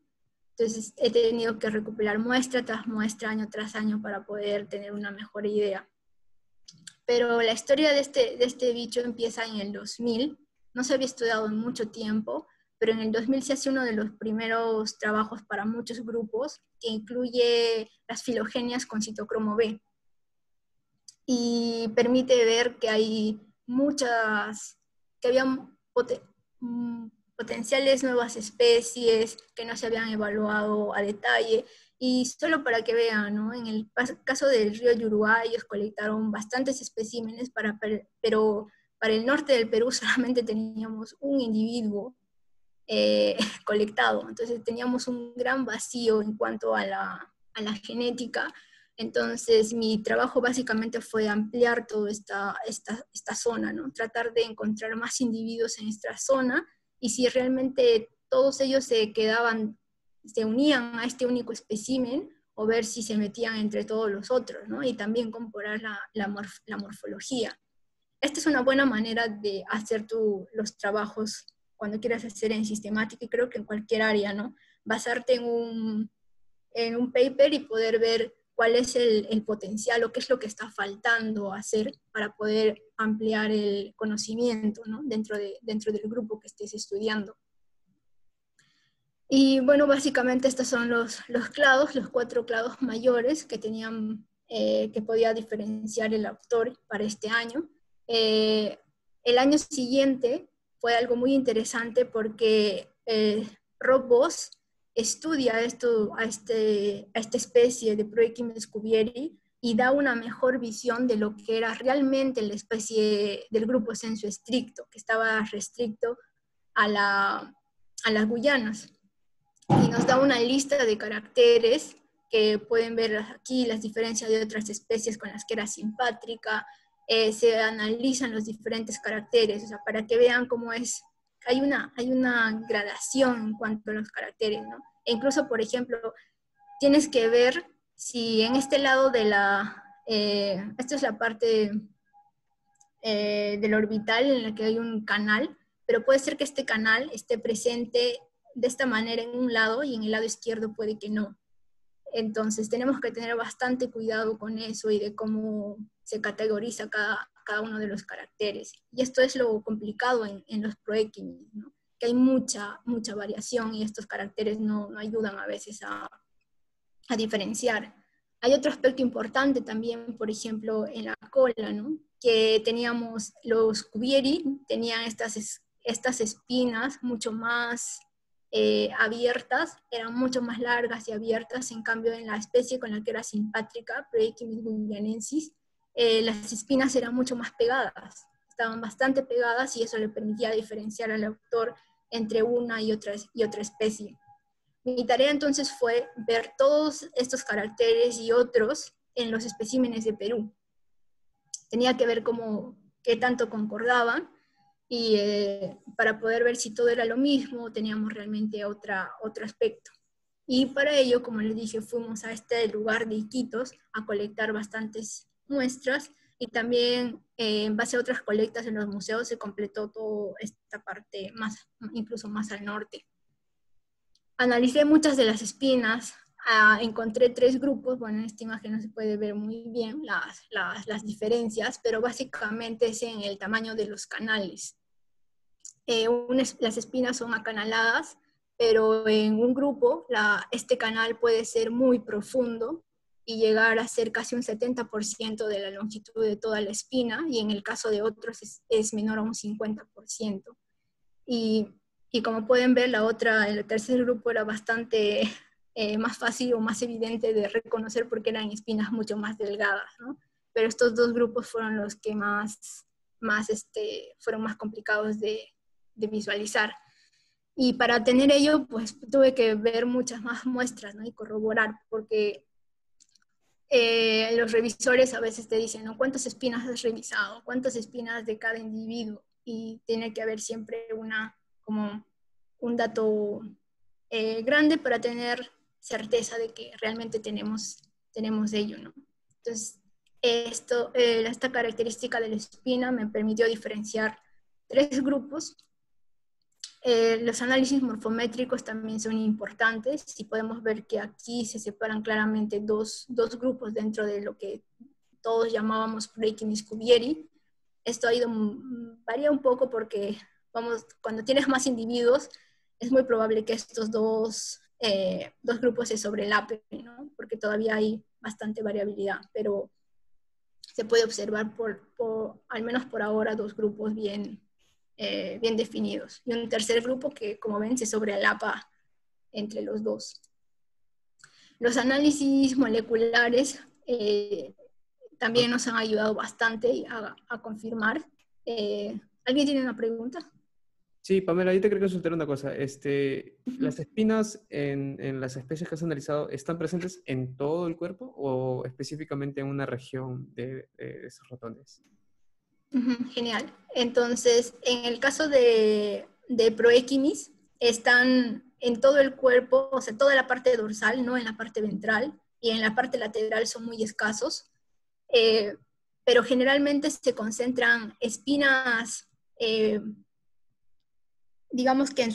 Entonces he tenido que recuperar muestra tras muestra, año tras año, para poder tener una mejor idea. Pero la historia de este bicho empieza en el 2000, no se había estudiado en mucho tiempo, pero en el 2000 se hace uno de los primeros trabajos para muchos grupos, que incluye las filogenias con citocromo B. Y permite ver que hay que había potenciales nuevas especies que no se habían evaluado a detalle. Y solo para que vean, ¿no? En el caso del río Yurua, ellos colectaron bastantes especímenes, pero para el norte del Perú solamente teníamos un individuo colectado. Entonces teníamos un gran vacío en cuanto a la genética. Entonces mi trabajo básicamente fue ampliar toda esta zona, ¿no? Tratar de encontrar más individuos en esta zona, y si realmente todos ellos se unían a este único espécimen, o ver si se metían entre todos los otros, ¿no? Y también comparar la morfología. Esta es una buena manera de hacer los trabajos cuando quieras hacer en sistemática, y creo que en cualquier área, ¿no? Basarte en un paper y poder ver cuál es el potencial o qué es lo que está faltando hacer para poder ampliar el conocimiento, ¿no? dentro del grupo que estés estudiando. Y bueno, básicamente estos son los clados, los 4 clados mayores que que podía diferenciar el autor para este año. El año siguiente fue algo muy interesante porque Rob Boss estudia a esta especie de Proequimis cuvieri y da una mejor visión de lo que era realmente la especie del grupo sensu estricto, que estaba restricto a las Guyanas. Y nos da una lista de caracteres que pueden ver aquí, las diferencias de otras especies con las que era simpátrica. Se analizan los diferentes caracteres, o sea, para que vean cómo hay una gradación en cuanto a los caracteres, ¿no? E incluso, por ejemplo, tienes que ver si en este lado esta es la parte del orbital en la que hay un canal, pero puede ser que este canal esté presente de esta manera en un lado y en el lado izquierdo puede que no. Entonces tenemos que tener bastante cuidado con eso y de cómo se categoriza cada uno de los caracteres. Y esto es lo complicado en los Proequimis, ¿no? Que hay mucha variación y estos caracteres no ayudan a veces a diferenciar. Hay otro aspecto importante también, por ejemplo, en la cola, ¿no? Que teníamos los cuvieri, tenían estas espinas mucho más abiertas, eran mucho más largas y abiertas. En cambio, en la especie con la que era simpátrica, Proequimis guyanensis, las espinas eran mucho más pegadas, estaban bastante pegadas, y eso le permitía diferenciar al autor entre una y otra especie. Mi tarea entonces fue ver todos estos caracteres y otros en los especímenes de Perú. Tenía que ver qué tanto concordaban, y para poder ver si todo era lo mismo, teníamos realmente otro aspecto. Y para ello, como les dije, fuimos a este lugar de Iquitos a colectar bastantes muestras, y también en base a otras colectas en los museos se completó toda esta parte, incluso más al norte. Analicé muchas de las espinas, encontré 3 grupos, bueno, en esta imagen no se puede ver muy bien las diferencias, pero básicamente es en el tamaño de los canales. Las espinas son acanaladas, pero en un grupo este canal puede ser muy profundo y llegar a ser casi un 70% de la longitud de toda la espina, y en el caso de otros es menor a un 50%. Y como pueden ver, el tercer grupo era bastante más fácil o más evidente de reconocer porque eran espinas mucho más delgadas, ¿no? Pero estos 2 grupos fueron los que fueron más complicados de visualizar. Y para tener ello, pues tuve que ver muchas más muestras, ¿no? Y corroborar, porque los revisores a veces te dicen, ¿no? ¿Cuántas espinas has revisado? ¿Cuántas espinas de cada individuo? Y tiene que haber siempre como un dato grande para tener certeza de que realmente tenemos ello, ¿no? Entonces, esta característica de la espina me permitió diferenciar 3 grupos. Los análisis morfométricos también son importantes, y podemos ver que aquí se separan claramente dos grupos dentro de lo que todos llamábamos Proechinis cuvieri. Esto varía un poco porque cuando tienes más individuos es muy probable que estos dos grupos se sobrelapen, ¿no? Porque todavía hay bastante variabilidad, pero se puede observar al menos por ahora 2 grupos bien definidos, y un tercer grupo que, como ven, se sobrelapa entre los 2. Los análisis moleculares también nos han ayudado bastante a confirmar. ¿Alguien tiene una pregunta? Sí, Pamela, yo te quería consultar una cosa. ¿Las espinas en las especies que has analizado están presentes en todo el cuerpo o específicamente en una región de esos ratones? Genial. Entonces, en el caso de Proechinis, están en todo el cuerpo, o sea, toda la parte dorsal, no en la parte ventral, y en la parte lateral son muy escasos, pero generalmente se concentran espinas, digamos que en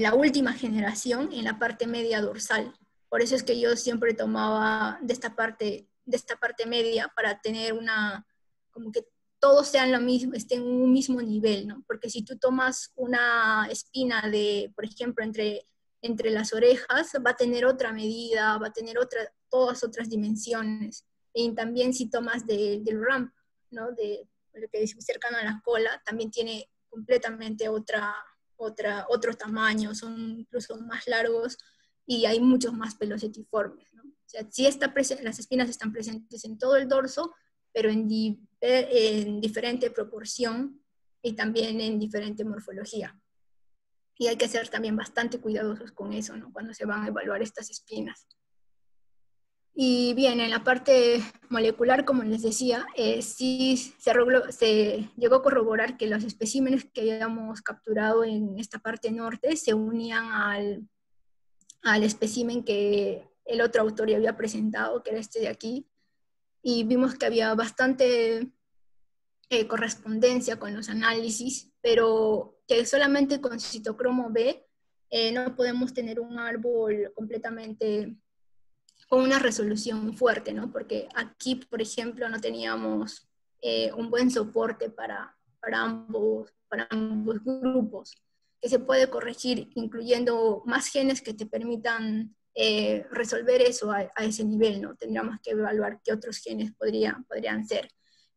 la última generación, en la parte media dorsal. Por eso es que yo siempre tomaba de esta parte media para tener como que todos sean lo mismo, estén en un mismo nivel, ¿no? Porque si tú tomas una espina por ejemplo, entre las orejas, va a tener otra medida, va a tener todas otras dimensiones. Y también si tomas del rump, ¿no? De lo que es cercano a la cola, también tiene completamente otro tamaño, son incluso más largos y hay muchos más pelos setiformes, ¿no? O sea, sí las espinas están presentes en todo el dorso, pero en diferente proporción y también en diferente morfología. Y hay que ser también bastante cuidadosos con eso, ¿no? Cuando se van a evaluar estas espinas. Y bien, en la parte molecular, como les decía, sí se llegó a corroborar que los especímenes que habíamos capturado en esta parte norte se unían al espécimen que el otro autor ya había presentado, que era este de aquí, y vimos que había bastante correspondencia con los análisis, pero que solamente con citocromo B no podemos tener un árbol completamente con una resolución fuerte, ¿no? Porque aquí, por ejemplo, no teníamos un buen soporte para ambos grupos, que se puede corregir incluyendo más genes que te permitan resolver eso a ese nivel, ¿no? Tendríamos que evaluar qué otros genes podrían ser.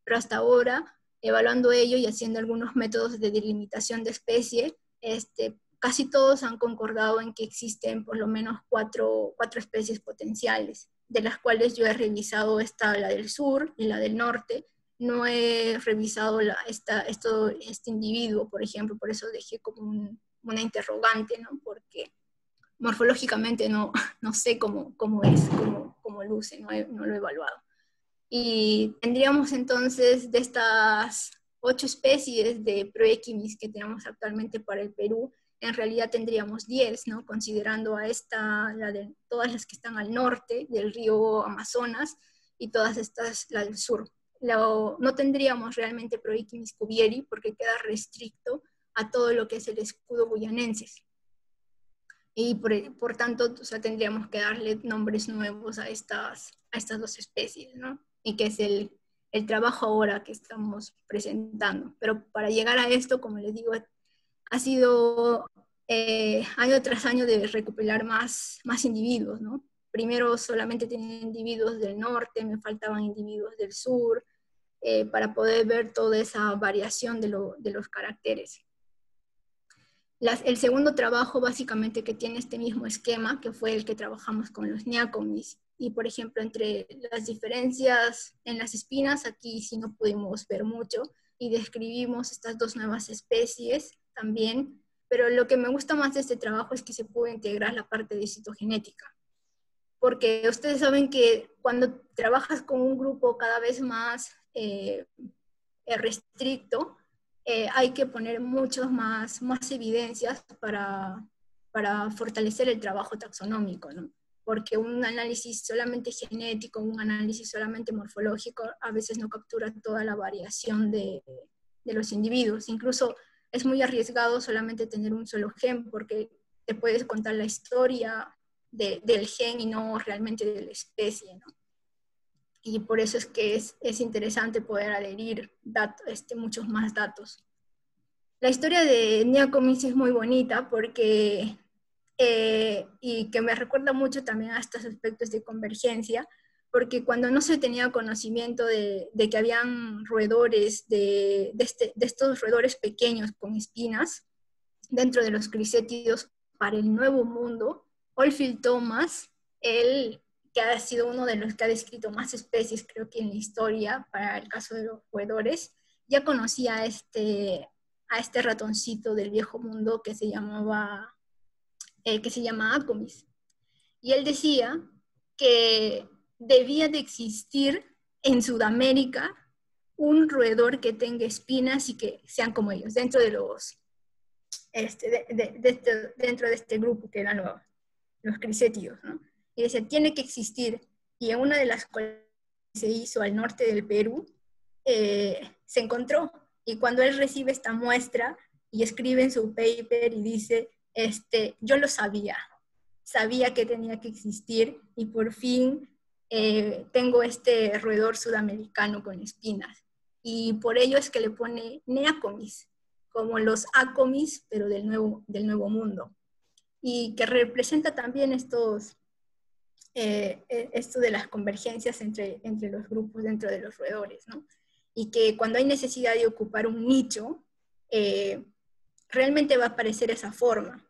Pero hasta ahora, evaluando ello y haciendo algunos métodos de delimitación de especie, casi todos han concordado en que existen por lo menos cuatro especies potenciales, de las cuales yo he revisado la del sur y la del norte. No he revisado este individuo, por ejemplo, por eso dejé como una interrogante, ¿no? Porque morfológicamente no sé cómo luce, no lo he evaluado. Y tendríamos entonces de estas 8 especies de Proechinis que tenemos actualmente para el Perú, en realidad tendríamos 10, ¿no? Considerando a todas las que están al norte del río Amazonas, y todas estas, la del sur. No tendríamos realmente Proikimis cuvieri porque queda restricto a todo lo que es el escudo guyanensis. Y por tanto, o sea, tendríamos que darle nombres nuevos a estas dos especies, ¿no? Y que es el trabajo ahora que estamos presentando. Pero para llegar a esto, como les digo, ha sido año tras año de recopilar más individuos, ¿no? Primero solamente tenía individuos del norte, me faltaban individuos del sur, para poder ver toda esa variación de los caracteres. El segundo trabajo básicamente que tiene este mismo esquema, que fue el que trabajamos con los Neacomis, y por ejemplo entre las diferencias en las espinas, aquí sí no pudimos ver mucho, y describimos estas dos nuevas especies también, pero lo que me gusta más de este trabajo es que se puede integrar la parte de citogenética, porque ustedes saben que cuando trabajas con un grupo cada vez más restricto, hay que poner muchas más evidencias para fortalecer el trabajo taxonómico, ¿no? Porque un análisis solamente genético, un análisis solamente morfológico, a veces no captura toda la variación de los individuos. Incluso es muy arriesgado solamente tener un solo gen, porque te puedes contar la historia del gen y no realmente de la especie, ¿no? Y por eso es que es interesante poder adherir muchos más datos. La historia de Neacomis es muy bonita porque, y que me recuerda mucho también a estos aspectos de convergencia, porque cuando no se tenía conocimiento de que habían roedores, de estos roedores pequeños con espinas, dentro de los crisétidos para el Nuevo Mundo, Oldfield Thomas, él que ha sido uno de los que ha descrito más especies, creo que en la historia, para el caso de los roedores, ya conocía a este ratoncito del Viejo Mundo que se llama Acomis. Y él decía que debía de existir en Sudamérica un roedor que tenga espinas y que sean como ellos, dentro de dentro de este grupo que eran los crisétidos, ¿no? Y decía, tiene que existir. Y en una de las cuales se hizo al norte del Perú, se encontró. Y cuando él recibe esta muestra y escribe en su paper y dice, yo lo sabía que tenía que existir y por fin tengo este roedor sudamericano con espinas. Y por ello es que le pone Neacomis, como los Acomis, pero del nuevo mundo. Y que representa también esto de las convergencias entre los grupos dentro de los roedores, ¿no? Y que cuando hay necesidad de ocupar un nicho, realmente va a aparecer esa forma.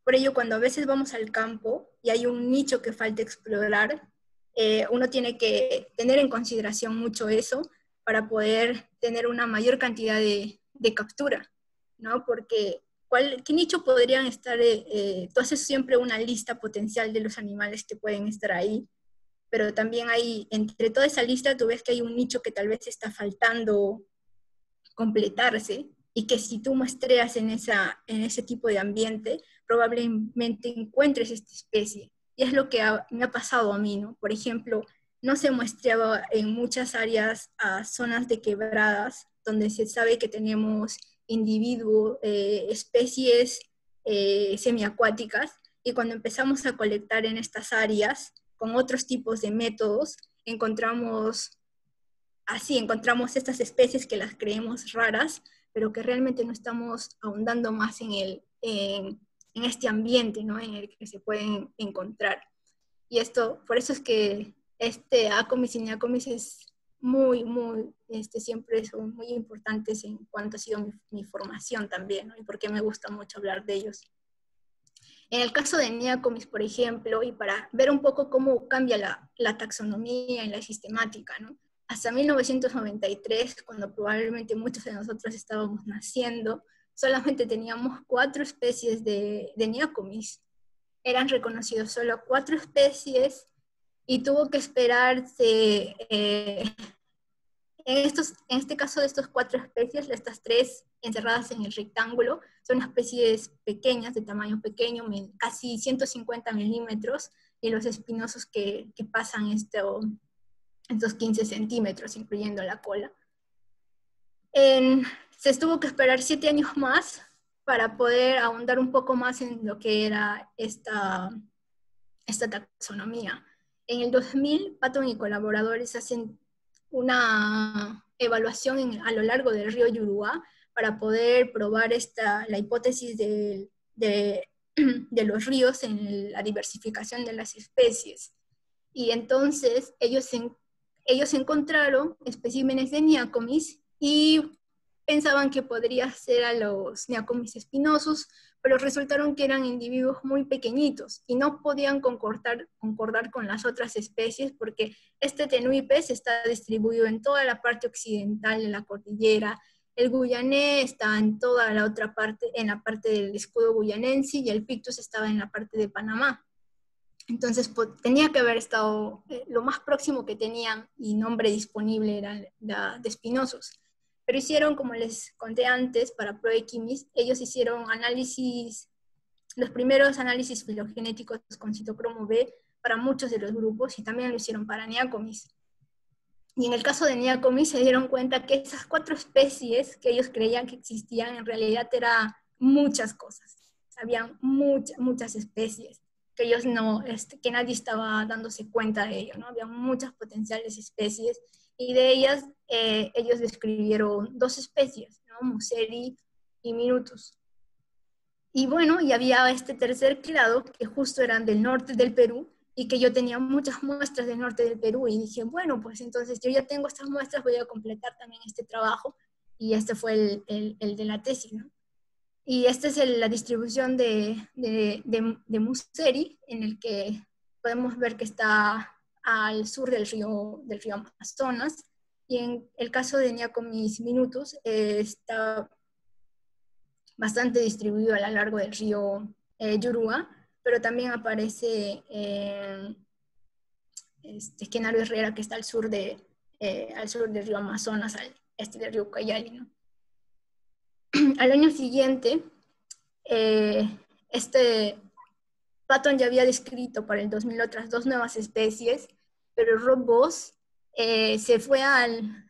Por ello, cuando a veces vamos al campo y hay un nicho que falta explorar, uno tiene que tener en consideración mucho eso para poder tener una mayor cantidad de captura, ¿no? Porque ¿qué nicho podrían estar? Tú haces siempre una lista potencial de los animales que pueden estar ahí, pero también hay, entre toda esa lista, tú ves que hay un nicho que tal vez está faltando completarse, y que si tú muestreas en ese tipo de ambiente, probablemente encuentres esta especie. Y es lo que me ha pasado a mí, ¿no? Por ejemplo, no se muestreaba en muchas áreas a zonas de quebradas, donde se sabe que tenemos individuos, especies semiacuáticas, y cuando empezamos a colectar en estas áreas, con otros tipos de métodos, encontramos estas especies que las creemos raras, pero que realmente no estamos ahondando más en este ambiente, ¿no? En el que se pueden encontrar. Y por eso es que Acomis y Neacomis es siempre son muy importantes en cuanto ha sido mi formación también, ¿no? Y porque me gusta mucho hablar de ellos. En el caso de Neacomis, por ejemplo, y para ver un poco cómo cambia la taxonomía y la sistemática, ¿no? Hasta 1993, cuando probablemente muchos de nosotros estábamos naciendo, solamente teníamos 4 especies de Neacomis. Eran reconocidos solo 4 especies y tuvo que esperarse, en este caso de estas 4 especies, estas 3 encerradas en el rectángulo, son especies pequeñas, de tamaño pequeño, casi 150 milímetros, y los espinosos que pasan estos 15 centímetros, incluyendo la cola. Se tuvo que esperar 7 años más para poder ahondar un poco más en lo que era esta taxonomía. En el 2000, Patton y colaboradores hacen una evaluación a lo largo del río Yurua para poder probar la hipótesis de los ríos en la diversificación de las especies. Y entonces ellos encontraron especímenes de Neacomis y pensaban que podría ser a los Neacomis espinosos, pero resultaron que eran individuos muy pequeñitos y no podían concordar con las otras especies porque este tenuipes está distribuido en toda la parte occidental de la cordillera. El guyané está en toda la otra parte, en la parte del escudo guyanense, y el pictus estaba en la parte de Panamá. Entonces tenía que haber estado, lo más próximo que tenían y nombre disponible era de espinosos. Pero hicieron, como les conté antes, para ProEquimis, ellos hicieron los primeros análisis filogenéticos con citocromo B para muchos de los grupos, y también lo hicieron para Neacomis. Y en el caso de Neacomis se dieron cuenta que esas 4 especies que ellos creían que existían, en realidad eran muchas cosas. Habían muchas especies que ellos que nadie estaba dándose cuenta de ello, ¿no? Había muchas potenciales especies, y de ellas ellos describieron 2 especies, ¿no? Museri y Minutus. Y bueno, y había este tercer clado que justo eran del norte del Perú, y que yo tenía muchas muestras del norte del Perú, y dije, bueno, pues entonces yo ya tengo estas muestras, voy a completar también este trabajo, y este fue el de la tesis, ¿no? Y esta es la distribución de Museri, en el que podemos ver que está al sur del río Amazonas, y en el caso de Neacomis minutus está bastante distribuido a lo largo del río Yurua, pero también aparece Genaro Herrera, que está al sur del río Amazonas, al este del río Ucayali, ¿no? Al año siguiente, Patton ya había descrito para el 2000 otras 2 nuevas especies, pero Rob Boss se fue al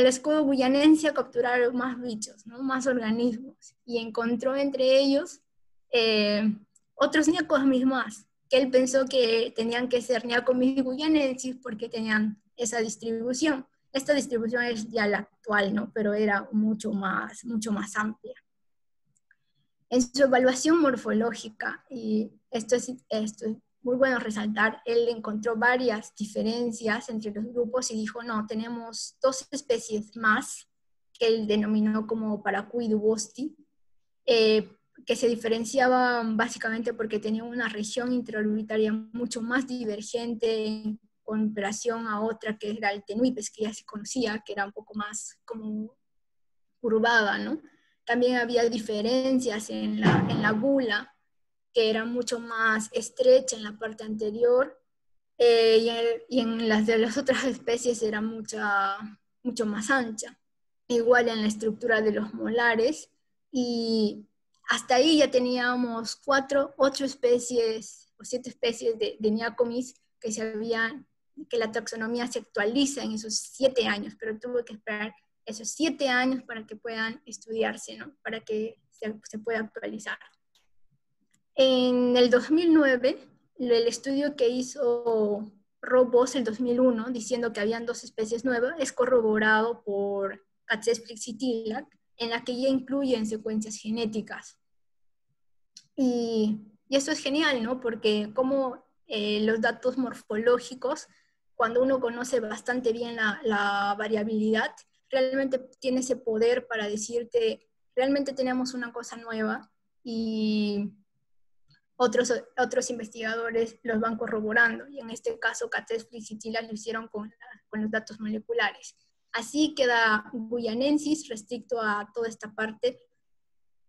escudo guyanense a capturar más bichos, ¿no? Más organismos, y encontró entre ellos otros Neacomis más, que él pensó que tenían que ser Neacomis guyanensis porque tenían esa distribución. Esta distribución es ya la actual, ¿no? Pero era mucho más amplia. En su evaluación morfológica, y esto es muy bueno resaltar, él encontró varias diferencias entre los grupos y dijo, no, tenemos 2 especies más, que él denominó como Paracuy y Dubosti, que se diferenciaban básicamente porque tenían una región intraorbitaria mucho más divergente en comparación a otra que era el tenuipes, que ya se conocía, que era un poco más como curvada, ¿no? También había diferencias en la bula, que era mucho más estrecha en la parte anterior, y en las de las otras especies era mucho más ancha. Igual en la estructura de los molares, y hasta ahí ya teníamos 8 especies o 7 especies de Neacomis que la taxonomía se actualiza en esos 7 años, pero tuvo que esperar esos 7 años para que puedan estudiarse, ¿no? Para que se pueda actualizar. En el 2009, el estudio que hizo Rob Boss el 2001, diciendo que habían 2 especies nuevas, es corroborado por Katses Flixitilac, en la que ya incluyen secuencias genéticas. Y eso es genial, ¿no? Porque como los datos morfológicos, cuando uno conoce bastante bien la variabilidad, realmente tiene ese poder para decirte, realmente tenemos una cosa nueva, y otros investigadores los van corroborando, y en este caso Katses Flixitilac lo hicieron con los datos moleculares. Así queda guyanensis restricto a toda esta parte.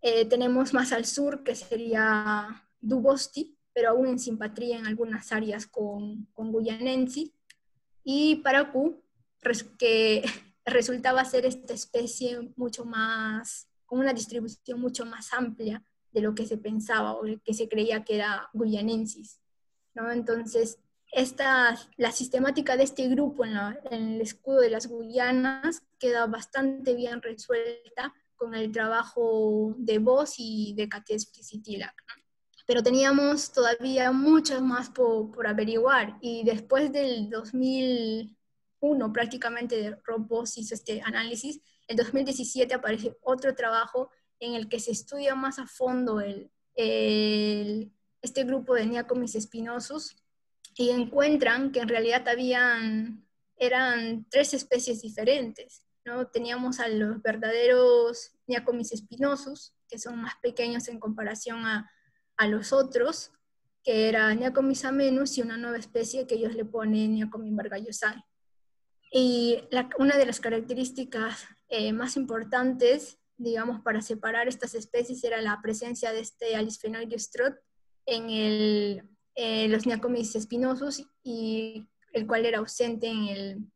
Tenemos más al sur, que sería Dubosti, pero aún en simpatría en algunas áreas con guyanensis, y Paracu, que resultaba ser esta especie mucho más, con una distribución mucho más amplia de lo que se pensaba o que se creía que era guyanensis, ¿no? Entonces, la sistemática de este grupo en el escudo de las Guyanas queda bastante bien resuelta con el trabajo de Voss y de Katevskis y Tilak, ¿no? Pero teníamos todavía muchas más por averiguar, y después del 2001 prácticamente Rob Voss hizo este análisis. En 2017 aparece otro trabajo en el que se estudia más a fondo este grupo de Neacomis spinosus, y encuentran que en realidad eran 3 especies diferentes, ¿no? Teníamos a los verdaderos Neacomis spinosus, que son más pequeños en comparación a los otros, que era Neacomis amenus, y una nueva especie que ellos le ponen Neacomis vargallosae. Y una de las características más importantes, digamos, para separar estas especies era la presencia de este Alisphenoides strut en los Neacomis spinosus, y el cual era ausente en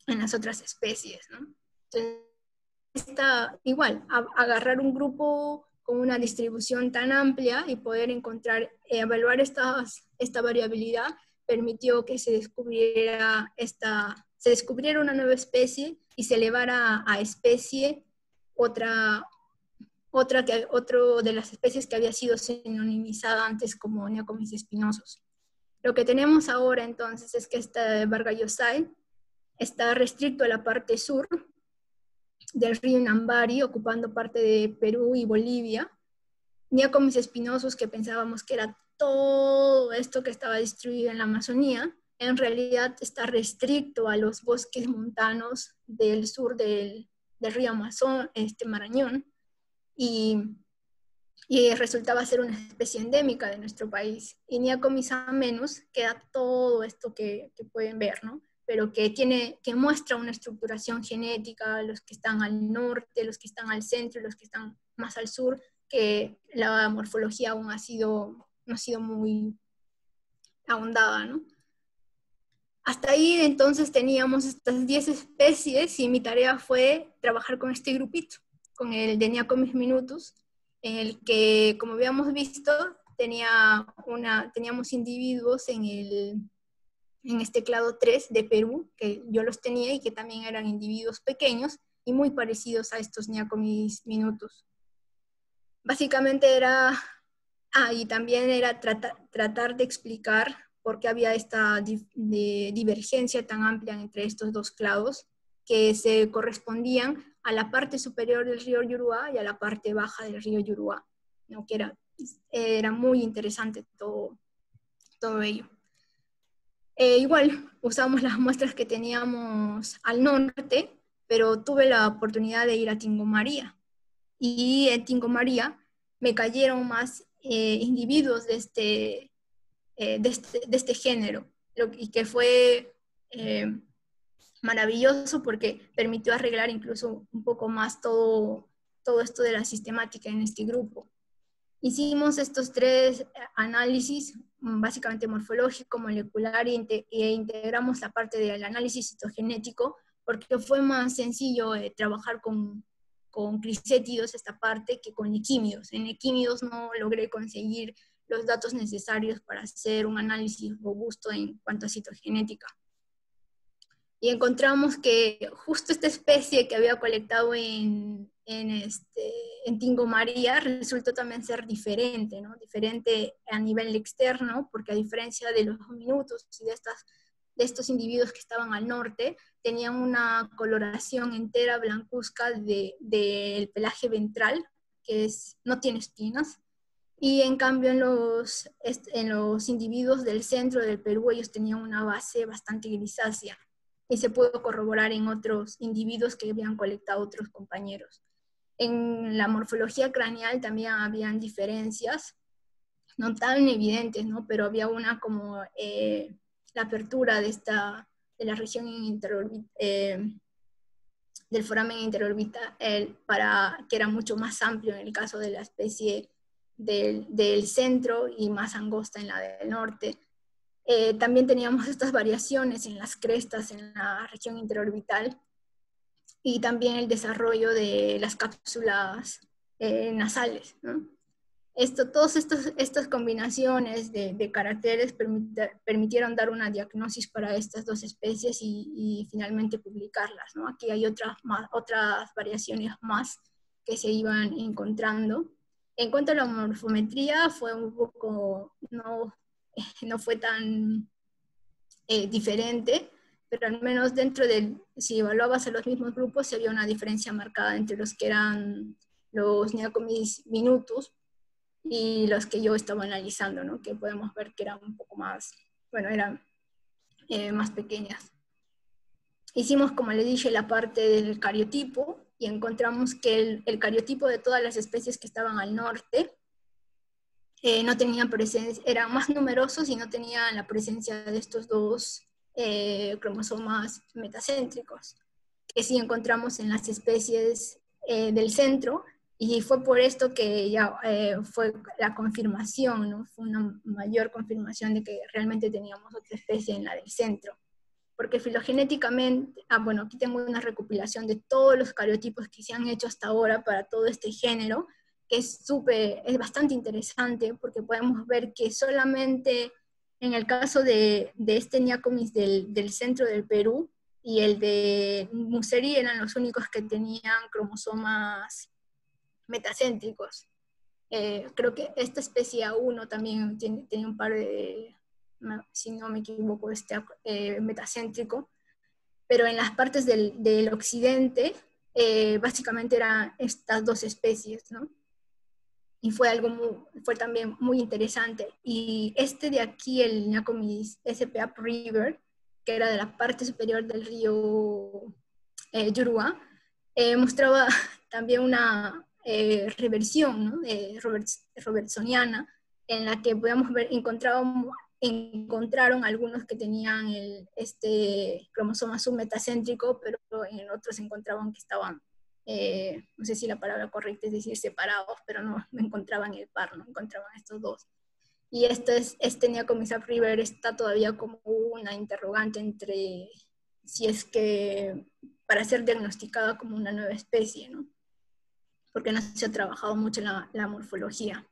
las otras especies, ¿no? Entonces, igual, agarrar un grupo con una distribución tan amplia y poder evaluar esta variabilidad, permitió que se descubriera una nueva especie y se elevara a especie otro de las especies que había sido sinonimizada antes como Neacomis spinosus. Lo que tenemos ahora entonces es que esta Vargallosae está restricto a la parte sur del río Inambari, ocupando parte de Perú y Bolivia. Neacomis spinosus, que pensábamos que era todo esto que estaba distribuido en la Amazonía, en realidad está restricto a los bosques montanos del sur del río Marañón, y resultaba ser una especie endémica de nuestro país. Y Neacomis amenus queda todo esto que pueden ver, ¿no? Pero que muestra una estructuración genética, los que están al norte, los que están al centro, los que están más al sur, que la morfología aún no ha sido muy ahondada, ¿no? Hasta ahí entonces teníamos estas 10 especies, y mi tarea fue trabajar con este grupito, con el de Neacomis minutus, en el que, como habíamos visto, teníamos individuos en este clado 3 de Perú, que yo los tenía y que también eran individuos pequeños y muy parecidos a estos Neacomis minutus. Básicamente y también era tratar de explicar por qué había esta divergencia tan amplia entre estos 2 clados, que se correspondían a la parte superior del río Yuruá y a la parte baja del río Yuruá, ¿no? Que era muy interesante todo ello. Igual usamos las muestras que teníamos al norte, pero tuve la oportunidad de ir a Tingo María, y en Tingo María me cayeron más individuos de este género, y que fue maravilloso porque permitió arreglar incluso un poco más todo esto de la sistemática en este grupo. Hicimos estos 3 análisis, básicamente morfológico, molecular, e integramos la parte del análisis citogenético, porque fue más sencillo trabajar con crissétidos esta parte que con equímidos. En equímidos no logré conseguir los datos necesarios para hacer un análisis robusto en cuanto a citogenética. Y encontramos que justo esta especie que había colectado en Tingo María resultó también ser diferente, ¿no? Diferente a nivel externo, porque a diferencia de los minutos y de estos individuos que estaban al norte, tenían una coloración entera blancuzca del pelaje ventral, que no tiene espinas. Y en cambio en los individuos del centro del Perú, ellos tenían una base bastante grisácea, y se pudo corroborar en otros individuos que habían colectado otros compañeros. En la morfología craneal también habían diferencias, no tan evidentes, ¿no? Pero había una como la apertura de la región del foramen interorbital, que era mucho más amplio en el caso de la especie del centro y más angosta en la del norte. También teníamos estas variaciones en las crestas en la región interorbital, y también el desarrollo de las cápsulas nasales, ¿no? Todas estas combinaciones de caracteres permitieron dar una diagnosis para estas dos especies y finalmente publicarlas, ¿no? Aquí hay otras variaciones más que se iban encontrando. En cuanto a la morfometría, fue un poco, no fue tan diferente, pero al menos si evaluabas a los mismos grupos, se había una diferencia marcada entre los que eran los Neacomis minutus y los que yo estaba analizando, ¿no? Que podemos ver que eran un poco más, bueno, eran más pequeñas. Hicimos, como les dije, la parte del cariotipo y encontramos que el cariotipo de todas las especies que estaban al norte no tenían presencia, eran más numerosos y no tenían la presencia de estos dos cromosomas metacéntricos, que sí encontramos en las especies del centro, y fue por esto que ya fue la confirmación, ¿no? Fue una mayor confirmación de que realmente teníamos otra especie en la del centro. Porque filogenéticamente, bueno, aquí tengo una recopilación de todos los cariotipos que se han hecho hasta ahora para todo este género, que es bastante interesante, porque podemos ver que solamente en el caso de este Neacomis del centro del Perú y el de Museri eran los únicos que tenían cromosomas metacéntricos. Creo que esta especie A1 también tiene un par de, si no me equivoco, metacéntrico, pero en las partes del occidente básicamente eran estas dos especies, ¿no? Y fue también muy interesante. Y de aquí, el Neacomis SP Upriver, que era de la parte superior del río Yurua, mostraba también una reversión, ¿no? Robertsoniana, en la que podíamos ver, encontraron algunos que tenían este cromosoma submetacéntrico, pero en otros encontraban que estaban, no sé si la palabra correcta es decir separados, pero no encontraban el par, no encontraban estos dos. Y este Neacomis Upriver está todavía como una interrogante entre si es que para ser diagnosticada como una nueva especie, ¿no? Porque no se ha trabajado mucho la morfología.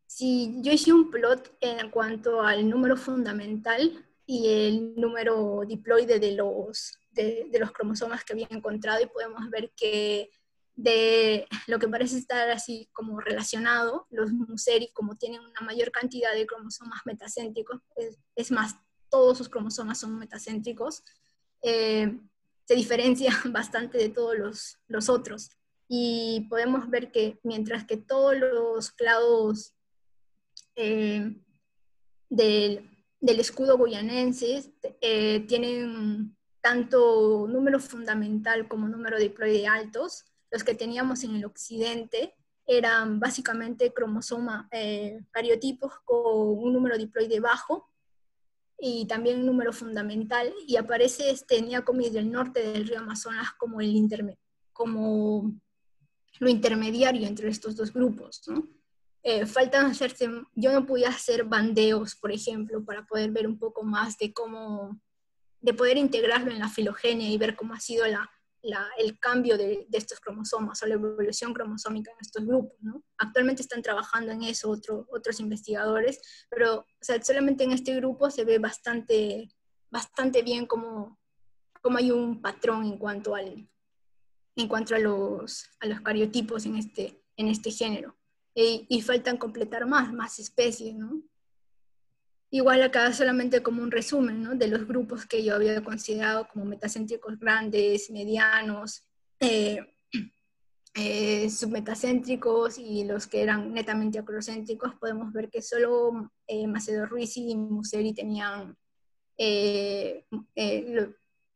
Si yo hice un plot en cuanto al número fundamental y el número diploide de los cromosomas que había encontrado, y podemos ver que de lo que parece estar así como relacionado, los Museri, como tienen una mayor cantidad de cromosomas metacéntricos, es más, todos sus cromosomas son metacéntricos, se diferencia bastante de todos los otros. Y podemos ver que mientras que todos los clados del escudo guyanense tienen tanto número fundamental como número diploide altos, los que teníamos en el occidente eran básicamente cariotipos con un número diploide bajo y también un número fundamental, y aparece este Neacomis del norte del río Amazonas como lo intermediario entre estos dos grupos, ¿no? Yo no podía hacer bandeos, por ejemplo, para poder ver un poco más de poder integrarlo en la filogenia y ver cómo ha sido el cambio de estos cromosomas o la evolución cromosómica en estos grupos, ¿no? Actualmente están trabajando en eso otros investigadores, pero o sea, solamente en este grupo se ve bastante bien cómo hay un patrón en cuanto a los cariotipos en este género. Y faltan completar más especies, ¿no? Igual acá solamente como un resumen, ¿no? De los grupos que yo había considerado como metacéntricos grandes, medianos, submetacéntricos y los que eran netamente acrocéntricos. Podemos ver que solo Macedo Ruiz y Museri tenían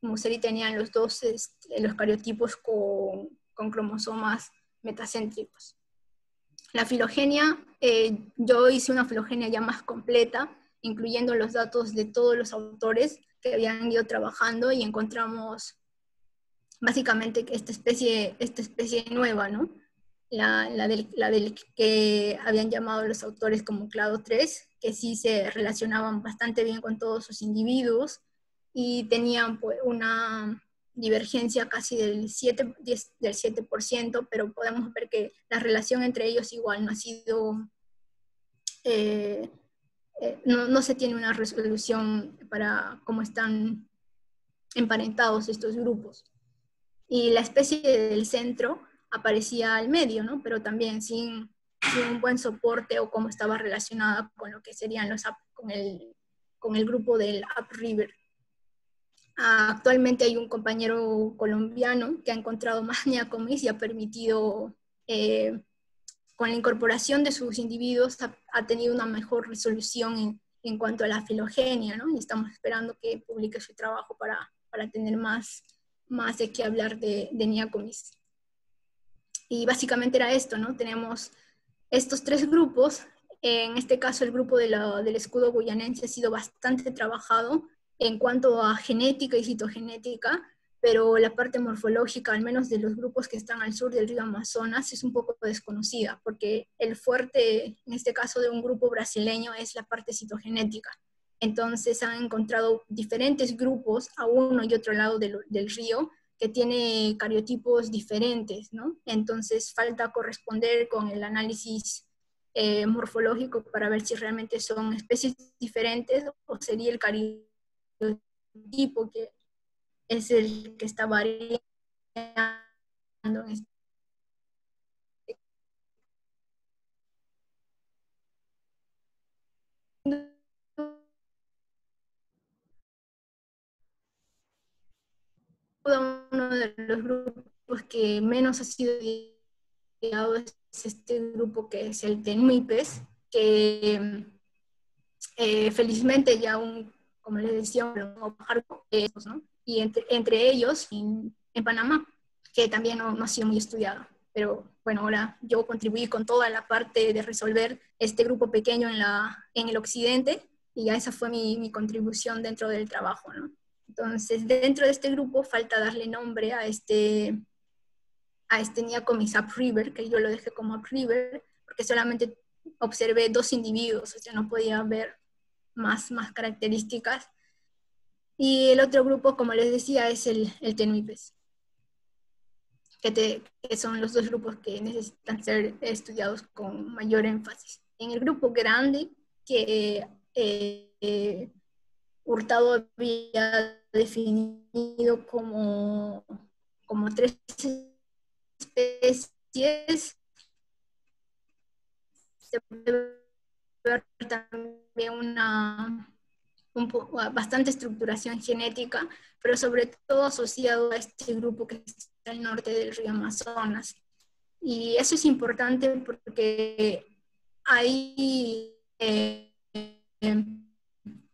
los dos los cariotipos con cromosomas metacéntricos. La filogenia, yo hice una filogenia ya más completa, incluyendo los datos de todos los autores que habían ido trabajando, y encontramos básicamente que esta especie nueva, ¿no? La del que habían llamado los autores como clado 3, que sí se relacionaban bastante bien con todos sus individuos y tenían pues una divergencia casi del 7%, pero podemos ver que la relación entre ellos igual no ha sido no se tiene una resolución para cómo están emparentados estos grupos. Y la especie del centro aparecía al medio, ¿no? Pero también sin un buen soporte o cómo estaba relacionada con lo que serían con el grupo del upriver. Actualmente hay un compañero colombiano que ha encontrado más Neacomis y ha permitido, con la incorporación de sus individuos, ha tenido una mejor resolución en cuanto a la filogenia, ¿no? Y estamos esperando que publique su trabajo para tener más de qué hablar de Neacomis. Y básicamente era esto, ¿no? Tenemos estos tres grupos. En este caso, el grupo del escudo guyanense ha sido bastante trabajado en cuanto a genética y citogenética, pero la parte morfológica, al menos de los grupos que están al sur del río Amazonas, es un poco desconocida, porque el fuerte, en este caso de un grupo brasileño, es la parte citogenética. Entonces han encontrado diferentes grupos a uno y otro lado del río que tiene cariotipos diferentes, ¿no? Entonces falta corresponder con el análisis morfológico para ver si realmente son especies diferentes o sería el cariotipo que es el que está variando en este. Uno de los grupos que menos ha sido estudiado es este grupo que es el Tenuipes, que felizmente ya como les decía, ¿no? Y entre ellos en Panamá, que también no ha sido muy estudiado. Pero bueno, ahora yo contribuí con toda la parte de resolver este grupo pequeño en el occidente, y ya esa fue mi contribución dentro del trabajo, ¿no? Entonces, dentro de este grupo falta darle nombre a este Neacomis upriver, que yo lo dejé como upriver, porque solamente observé 2 individuos, o sea, no podía ver más características. Y el otro grupo, como les decía, es el Tenuipes, que son los 2 grupos que necesitan ser estudiados con mayor énfasis. En el grupo grande, que Hurtado había definido como 3 especies, se puede ver también bastante estructuración genética, pero sobre todo asociado a este grupo que está al norte del río Amazonas. Y eso es importante porque ahí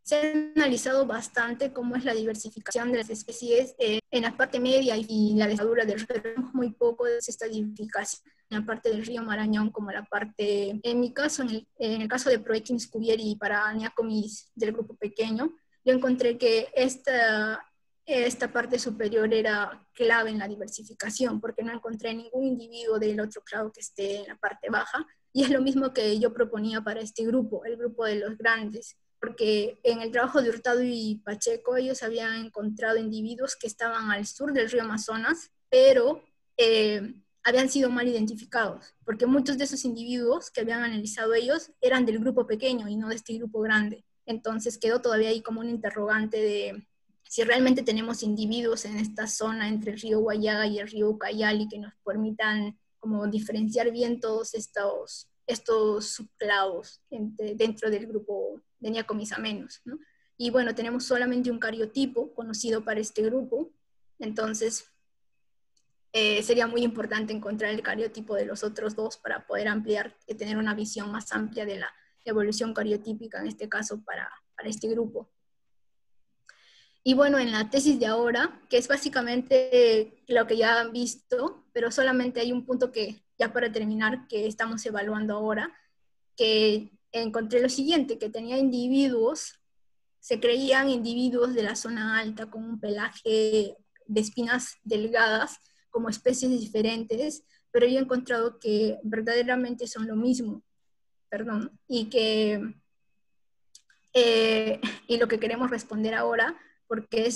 se ha analizado bastante cómo es la diversificación de las especies en la parte media y la desembocadura del río. Tenemos muy poco de esta diversificación en la parte del río Marañón como la parte, en mi caso, en el caso de Proequins cuvieri y para Neacomis del grupo pequeño, yo encontré que esta parte superior era clave en la diversificación, porque no encontré ningún individuo del otro lado que esté en la parte baja, y es lo mismo que yo proponía para este grupo, el grupo de los grandes, porque en el trabajo de Hurtado y Pacheco ellos habían encontrado individuos que estaban al sur del río Amazonas, pero habían sido mal identificados, porque muchos de esos individuos que habían analizado ellos eran del grupo pequeño y no de este grupo grande. Entonces quedó todavía ahí como un interrogante de si realmente tenemos individuos en esta zona entre el río Guayaga y el río Ucayali que nos permitan como diferenciar bien todos estos subclados dentro del grupo de Neacomis amenos, ¿no? Y bueno, tenemos solamente un cariotipo conocido para este grupo, entonces sería muy importante encontrar el cariotipo de los otros 2 para poder ampliar y tener una visión más amplia de la evolución cariotípica, en este caso para este grupo. Y bueno, en la tesis de ahora, que es básicamente lo que ya han visto, pero solamente hay un punto que, ya para terminar, que estamos evaluando ahora, que encontré lo siguiente, que tenía individuos, se creían individuos de la zona alta con un pelaje de espinas delgadas, como especies diferentes, pero yo he encontrado que verdaderamente son lo mismo, y y lo que queremos responder ahora, ¿por qué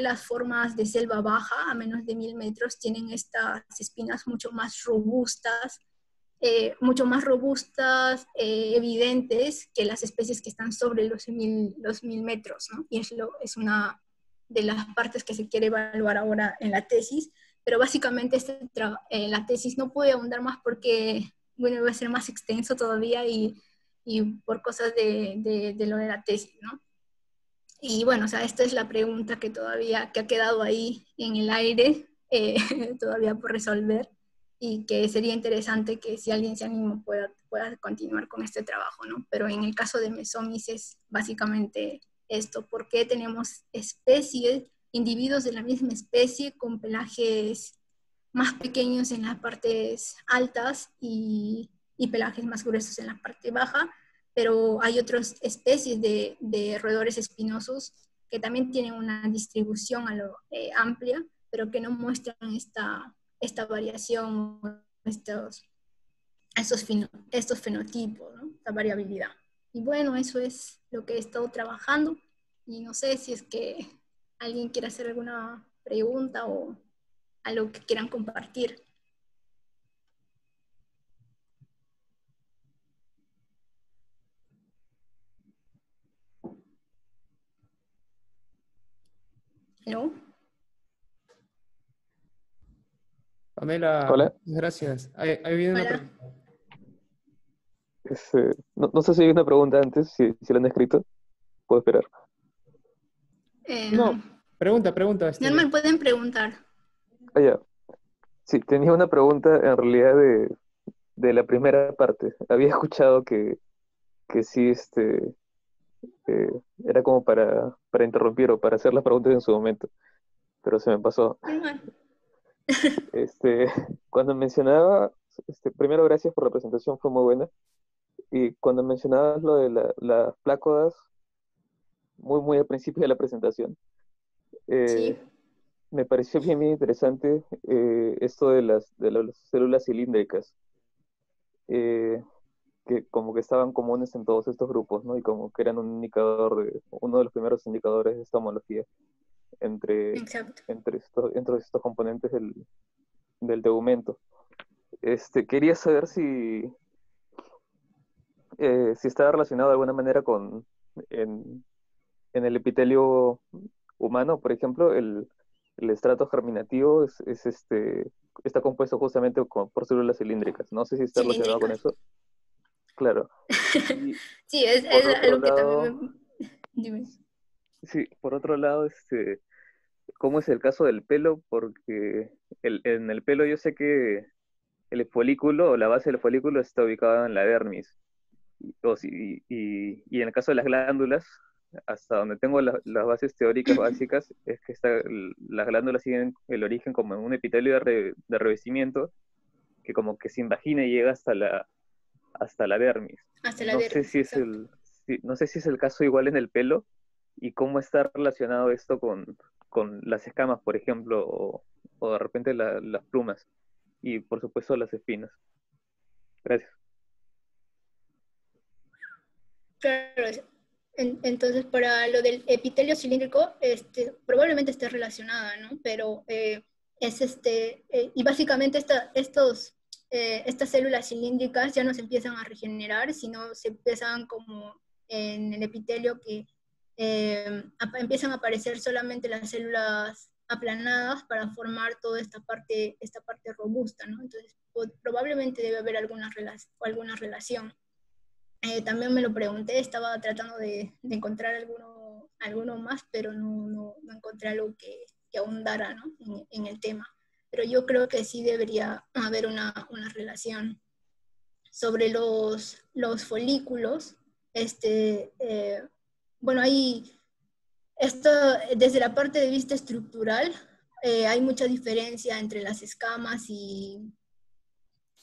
las formas de selva baja a menos de 1000 metros tienen estas espinas mucho más robustas mucho más robustas, evidentes que las especies que están sobre los 1000 metros, ¿no? Y es una de las partes que se quiere evaluar ahora en la tesis, pero básicamente la tesis no puede ahondar más porque, bueno, va a ser más extenso todavía y por cosas de lo de la tesis, ¿no? Y bueno, o sea, esta es la pregunta que que ha quedado ahí en el aire, todavía por resolver, y que sería interesante que si alguien se anima pueda continuar con este trabajo, ¿no? Pero en el caso de Mesomis es básicamente esto: ¿por qué tenemos individuos de la misma especie con pelajes más pequeños en las partes altas y pelajes más gruesos en la parte baja? Pero hay otras especies de roedores espinosos que también tienen una distribución amplia, pero que no muestran esta variación, estos fenotipos, ¿no? Esta variabilidad. Y bueno, eso es lo que he estado trabajando, y no sé si es que alguien quiere hacer alguna pregunta o algo que quieran compartir. ¿No? Pamela, Hola. gracias. Ahí viene una Hola. pregunta. No sé si hay una pregunta antes, si la han escrito. Puedo esperar. No, pregunta. Normal, pueden preguntar. Ah, ya. Sí, tenía una pregunta en realidad de la primera parte. Había escuchado que sí, eh, era como para interrumpir o para hacer las preguntas en su momento, pero se me pasó. Normal. Este, cuando mencionaba, primero gracias por la presentación, fue muy buena. Y cuando mencionabas lo de las plácodas, muy al principio de la presentación, Sí. eh, me pareció bien interesante esto de las células cilíndricas, eh, que como que estaban comunes en todos estos grupos, ¿no? Y como que eran uno de los primeros indicadores de esta homología entre, Exacto. entre estos componentes del tegumento. Quería saber si estaba relacionado de alguna manera en, en el epitelio humano, por ejemplo, el estrato germinativo está compuesto justamente por células cilíndricas. No sé si está relacionado con Cilíndricas. eso. Claro. Y Sí, es por otro algo que lado, también dime. sí, por otro lado, ¿cómo es el caso del pelo? Porque en el pelo yo sé que el folículo o la base del folículo está ubicada en la dermis. Y en el caso de las glándulas, hasta donde tengo las bases teóricas básicas, es que las glándulas siguen el origen como en un epitelio de revestimiento que como que se invagina y llega hasta la dermis. Hasta la No sé dermis, si es exacto. no sé si es el caso igual en el pelo y cómo está relacionado esto con las escamas, por ejemplo, o de repente las plumas y por supuesto las espinas. Gracias. Claro, entonces para lo del epitelio cilíndrico, probablemente esté relacionada, ¿no? Pero y básicamente estas células cilíndricas ya no se empiezan a regenerar, sino se empiezan como en el epitelio que empiezan a aparecer solamente las células aplanadas para formar toda esta parte robusta, ¿no? Entonces probablemente debe haber alguna relación. También me lo pregunté, estaba tratando de encontrar alguno más, pero no encontré algo que ahondara, ¿no? en el tema. Pero yo creo que sí debería haber una relación. Sobre los folículos, bueno, desde la parte de vista estructural, hay mucha diferencia entre las escamas y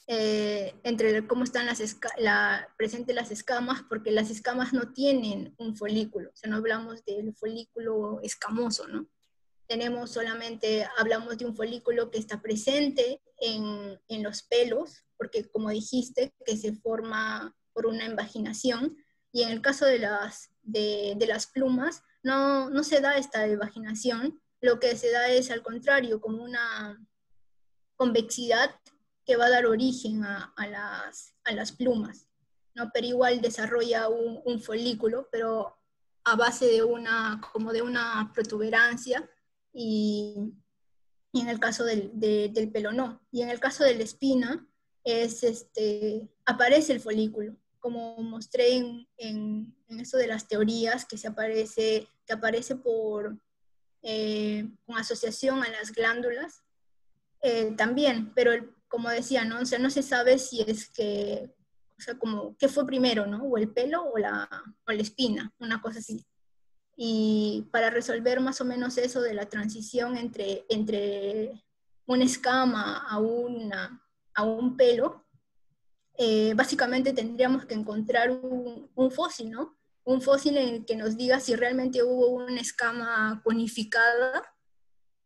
entre cómo están presentes las escamas, porque las escamas no tienen un folículo, o sea, no hablamos del folículo escamoso, ¿no? Hablamos de un folículo que está presente en los pelos, porque como dijiste, que se forma por una invaginación, y en el caso de las plumas, no se da esta invaginación, lo que se da es al contrario, como una convexidad que va a dar origen a las plumas, ¿no? Pero igual desarrolla un folículo, pero a base de como de una protuberancia, y en el caso del pelo no. Y en el caso de la espina, aparece el folículo, como mostré en esto de las teorías, que aparece con asociación a las glándulas, también, pero como decía, ¿no? O sea, no se sabe si es que, o sea, como, ¿qué fue primero, no? O el pelo o la espina, una cosa así. Y para resolver más o menos eso de la transición entre una escama a un pelo, básicamente tendríamos que encontrar un fósil, ¿no? Un fósil en el que nos diga si realmente hubo una escama conificada,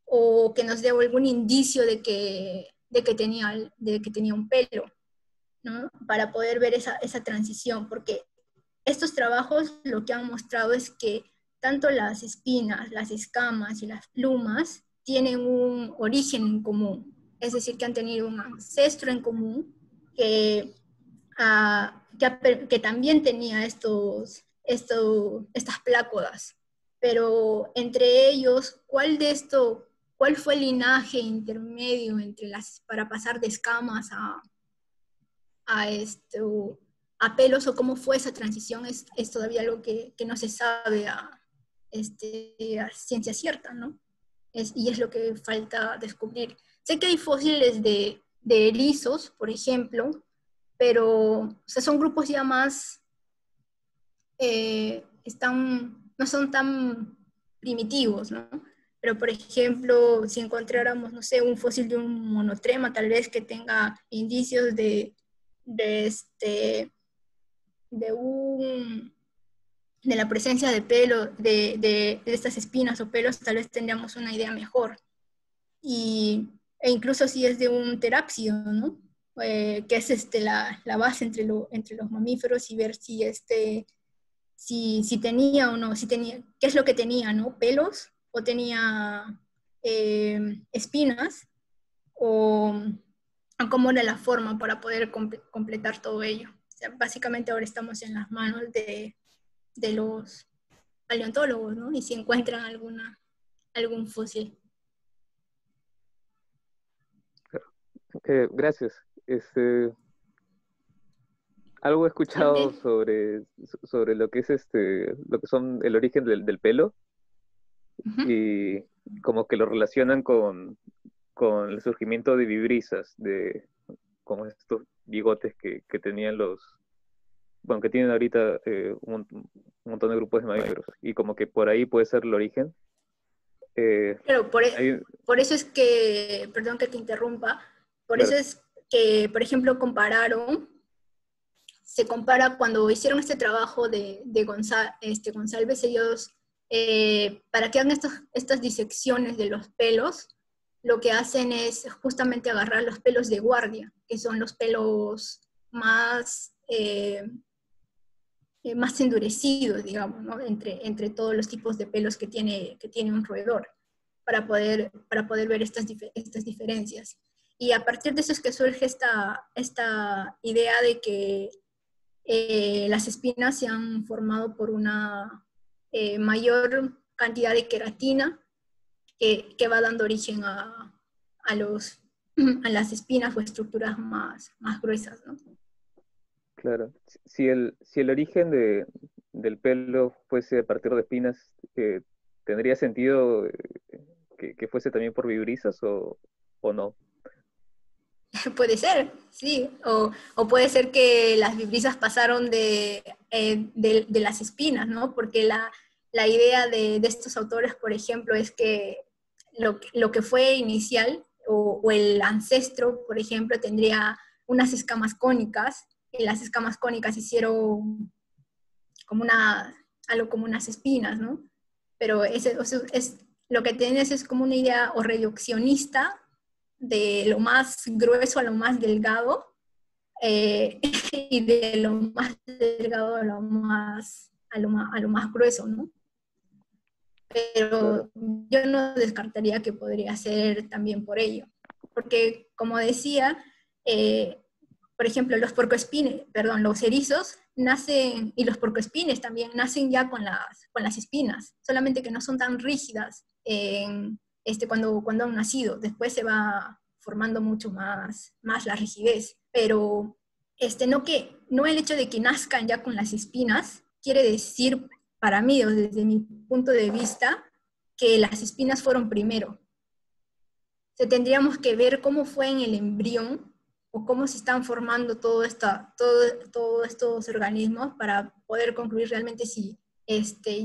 o que nos dé algún indicio de que tenía un pelo, ¿no? Para poder ver esa transición, porque estos trabajos lo que han mostrado es que tanto las espinas, las escamas y las plumas tienen un origen en común, es decir, que han tenido un ancestro en común que también tenía estas plácodas. Pero entre ellos, ¿cuál fue el linaje intermedio para pasar de escamas a pelos, o cómo fue esa transición? Es todavía algo que no se sabe a ciencia cierta, ¿no? Y es lo que falta descubrir. Sé que hay fósiles de erizos, por ejemplo, pero, o sea, son grupos ya más, no son tan primitivos, ¿no? Pero, por ejemplo, si encontráramos, no sé, un fósil de un monotrema, tal vez que tenga indicios de la presencia de pelo, de estas espinas o pelos, tal vez tendríamos una idea mejor. E incluso si es de un terápsido, ¿no? Que es la base entre los mamíferos, y ver si tenía o no, qué es lo que tenía, ¿no? Pelos, o tenía espinas, o cómo era la forma para poder completar todo ello. O sea, básicamente ahora estamos en las manos de los paleontólogos, ¿no? Y si encuentran algún fósil. Gracias. Algo he escuchado sobre lo que es lo que son el origen del pelo, Uh-huh. y como que lo relacionan con el surgimiento de vibrisas, como estos bigotes que tenían que tienen ahorita un montón de grupos de mamíferos, y como que por ahí puede ser el origen. Claro, por eso es que, perdón que te interrumpa, por Claro. eso es que, por ejemplo, se compara cuando hicieron este trabajo de González, ellos, para que hagan estas disecciones de los pelos, lo que hacen es justamente agarrar los pelos de guardia, que son los pelos más endurecidos, digamos, ¿no? Entre todos los tipos de pelos que tiene un roedor, para poder ver estas diferencias. Y a partir de eso es que surge esta idea de que las espinas se han formado por una mayor cantidad de queratina que va dando origen a las espinas o estructuras más gruesas, ¿no? Claro. Si el origen del pelo fuese a partir de espinas, ¿tendría sentido que fuese también por vibrisas o no? Puede ser, sí. O puede ser que las vibrisas pasaron de las espinas, ¿no? Porque la idea de estos autores, por ejemplo, es que lo que fue inicial, o el ancestro, por ejemplo, tendría unas escamas cónicas, y las escamas cónicas hicieron algo como unas espinas, ¿no? Pero lo que tienes es como una idea o reduccionista de lo más grueso a lo más delgado, y de lo más delgado a lo más grueso, ¿no? Pero yo no descartaría que podría ser también por ello. Porque, como decía, por ejemplo, los erizos nacen, y los porcoespines también, nacen ya con las espinas, solamente que no son tan rígidas cuando han nacido. Después se va formando mucho más la rigidez. Pero no el hecho de que nazcan ya con las espinas quiere decir, para mí, o desde mi punto de vista, que las espinas fueron primero. O sea, tendríamos que ver cómo fue en el embrión o cómo se están formando todos estos organismos para poder concluir realmente si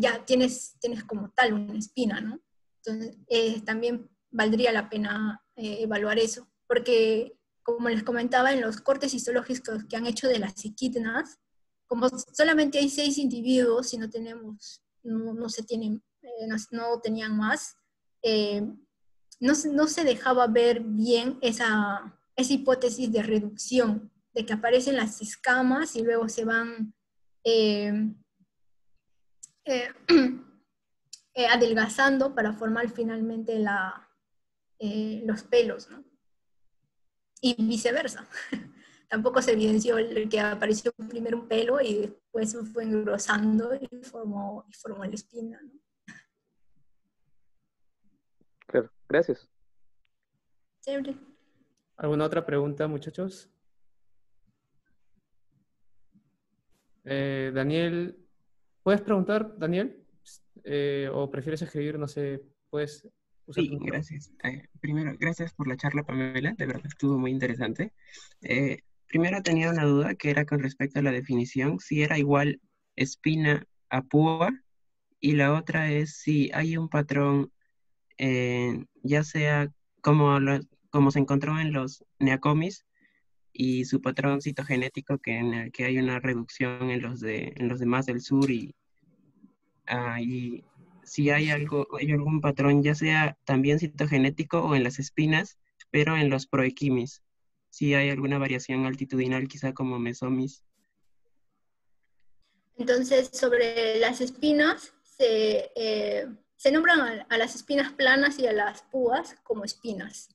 ya tienes como tal una espina, ¿no? Entonces, también valdría la pena evaluar eso, porque como les comentaba, en los cortes histológicos que han hecho de las equidnas, como solamente hay 6 individuos y no tenían más, no se dejaba ver bien esa hipótesis de reducción, de que aparecen las escamas y luego se van adelgazando para formar finalmente los pelos, ¿no? Y viceversa. Tampoco se evidenció el que apareció primero un pelo y después se fue engrosando y formó la espina, ¿no? Claro, gracias. Siempre. ¿Alguna otra pregunta, muchachos? Daniel, ¿puedes preguntar, Daniel? ¿O prefieres escribir? No sé, puedes usar tu Sí, micrófono. gracias. Primero, gracias por la charla, Pamela. De verdad estuvo muy interesante. Primero tenía una duda que era con respecto a la definición, si era igual espina a púa, y la otra es si hay un patrón, ya sea como se encontró en los neacomis y su patrón citogenético, en el que hay una reducción en los demás del sur y si hay algún patrón, ya sea también citogenético o en las espinas, pero en los proequimis, si hay alguna variación altitudinal, quizá como mesomis. Entonces, sobre las espinas, se nombran a las espinas planas y a las púas como espinas.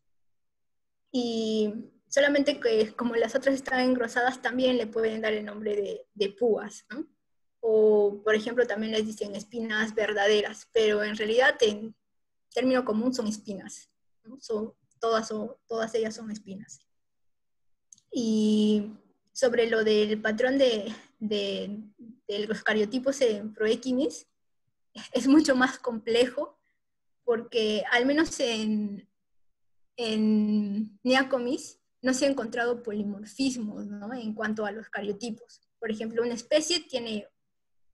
Y solamente que como las otras están engrosadas, también le pueden dar el nombre de púas, ¿no? O, por ejemplo, también les dicen espinas verdaderas, pero en realidad en término común son espinas, ¿no? Todas ellas son espinas. Y sobre lo del patrón de los cariotipos en Proequinis, es mucho más complejo, porque al menos en Neacomis no se ha encontrado polimorfismos, ¿no? En cuanto a los cariotipos. Por ejemplo, una especie tiene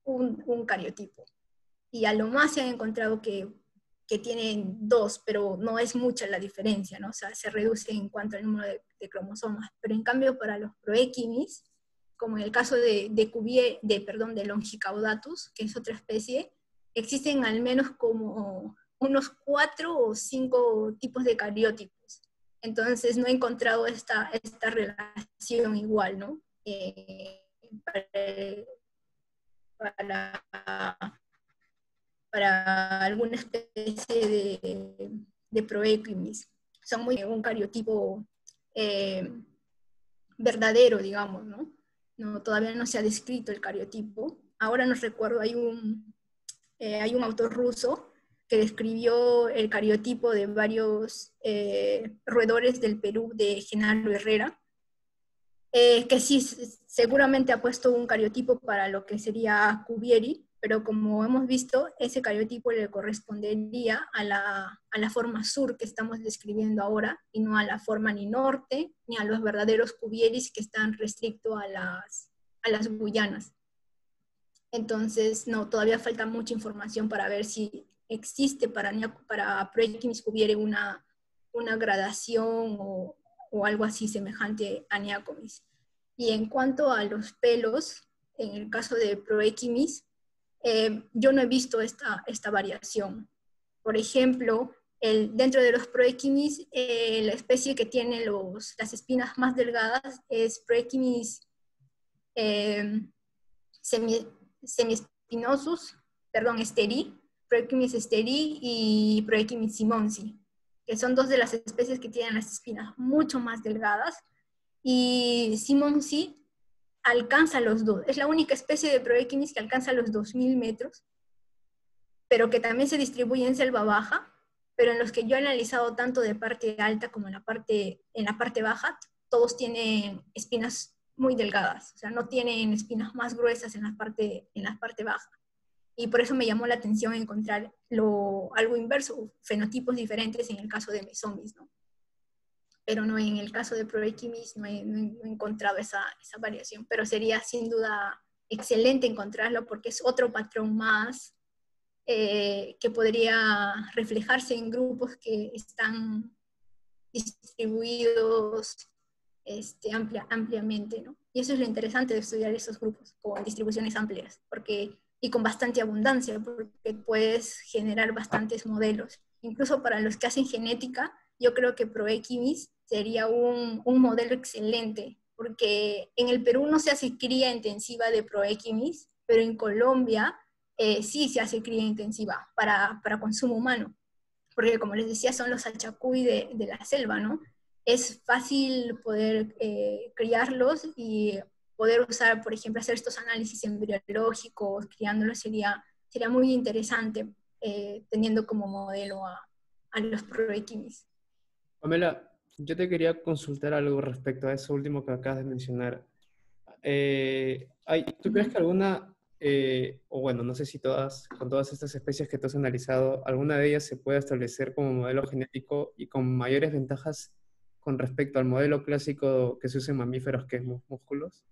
un cariotipo, y a lo más se han encontrado que tienen 2, pero no es mucha la diferencia, ¿no? O sea, se reduce en cuanto al número de cromosomas. Pero en cambio, para los proequimis, como en el caso de Longicaudatus, que es otra especie, existen al menos como unos 4 o 5 tipos de cariótipos. Entonces no he encontrado esta relación igual, ¿no? Para alguna especie de proequimis. Son un cariotipo verdadero, digamos, ¿no? Todavía no se ha descrito el cariotipo. Ahora no recuerdo, hay un autor ruso que describió el cariotipo de varios roedores del Perú de Genaro Herrera, que sí, seguramente ha puesto un cariotipo para lo que sería Cuvieri, pero como hemos visto, ese cariotipo le correspondería a la forma sur que estamos describiendo ahora, y no a la forma ni norte, ni a los verdaderos Cuvieris que están restrictos a las Guyanas. Entonces, no, todavía falta mucha información para ver si existe para Proequinis cuvieri una gradación o algo así semejante a Neacomis. Y en cuanto a los pelos, en el caso de Proequinis, yo no he visto esta variación. Por ejemplo, dentro de los Proequinis, la especie que tiene las espinas más delgadas es Proequinis semiespinosus, esteri, Proequinis esteri y Proequinis simonsi, que son 2 de las especies que tienen las espinas mucho más delgadas, y Simonsi alcanza los dos. Es la única especie de Proechinis que alcanza los 2000 metros, pero que también se distribuye en selva baja, pero en los que yo he analizado tanto de parte alta como en la parte baja, todos tienen espinas muy delgadas, o sea, no tienen espinas más gruesas en la parte baja. Y por eso me llamó la atención encontrar algo inverso, fenotipos diferentes en el caso de Mesomis, ¿no? Pero no en el caso de Proechimis no he encontrado esa variación, pero sería sin duda excelente encontrarlo porque es otro patrón más que podría reflejarse en grupos que están distribuidos ampliamente, ¿no? Y eso es lo interesante de estudiar esos grupos con distribuciones amplias, y con bastante abundancia, porque puedes generar bastantes modelos. Incluso para los que hacen genética, yo creo que Proechimis sería un modelo excelente, porque en el Perú no se hace cría intensiva de Proechimis, pero en Colombia sí se hace cría intensiva para consumo humano, porque como les decía, son los achacuy de la selva, ¿no? Es fácil poder criarlos y poder usar, por ejemplo, hacer estos análisis embriológicos, criándolos sería muy interesante, teniendo como modelo a los Proechimis. Pamela, yo te quería consultar algo respecto a eso último que acabas de mencionar. ¿Tú crees que alguna, o bueno, no sé si con todas estas especies que tú has analizado, alguna de ellas se puede establecer como modelo genético y con mayores ventajas con respecto al modelo clásico que se usa en mamíferos, que es músculos?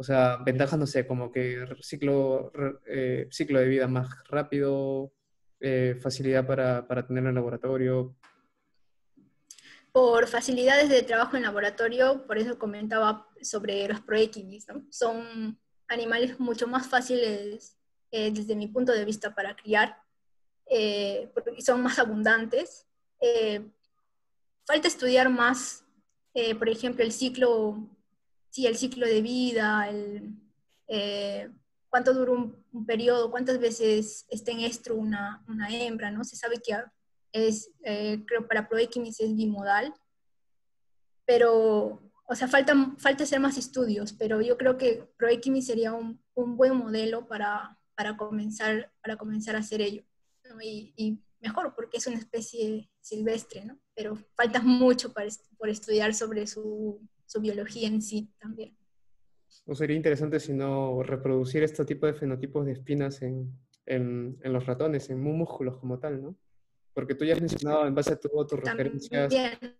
O sea, ventajas, no sé, como que ciclo de vida más rápido, facilidad para tener en el laboratorio. Por facilidades de trabajo en laboratorio, por eso comentaba sobre los Proechimis, ¿no? Son animales mucho más fáciles desde mi punto de vista para criar, porque son más abundantes. Falta estudiar más, por ejemplo, el ciclo de vida, cuánto dura un periodo, cuántas veces está en estro una hembra, ¿no? Se sabe que creo para Proechimis es bimodal, pero, o sea, falta hacer más estudios, pero yo creo que Proechimis sería un buen modelo para comenzar a hacer ello, ¿no? Y mejor, porque es una especie silvestre, ¿no? Pero falta mucho por estudiar sobre su biología en sí también. ¿No sería interesante si no reproducir este tipo de fenotipos de espinas en los ratones, en músculos como tal, ¿no? Porque tú ya has mencionado, en base a tus referencias, También,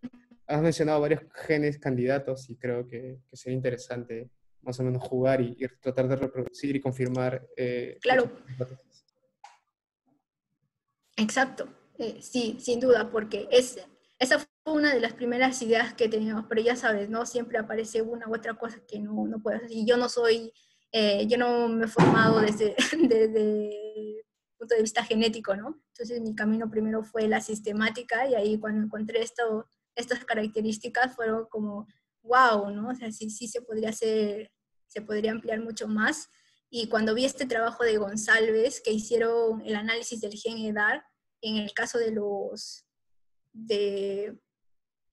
has mencionado varios genes candidatos y creo que sería interesante más o menos jugar y tratar de reproducir y confirmar. claro, exacto, sí, sin duda, porque esa fue una de las primeras ideas que teníamos, pero ya sabes, ¿no? Siempre aparece una u otra cosa que no puedes hacer. Y yo no me he formado desde el punto de vista genético, ¿no? Entonces mi camino primero fue la sistemática y ahí cuando encontré estas características fueron como, wow, ¿no? O sea, sí se podría hacer, se podría ampliar mucho más. Y cuando vi este trabajo de González, que hicieron el análisis del gen EDAR, en el caso de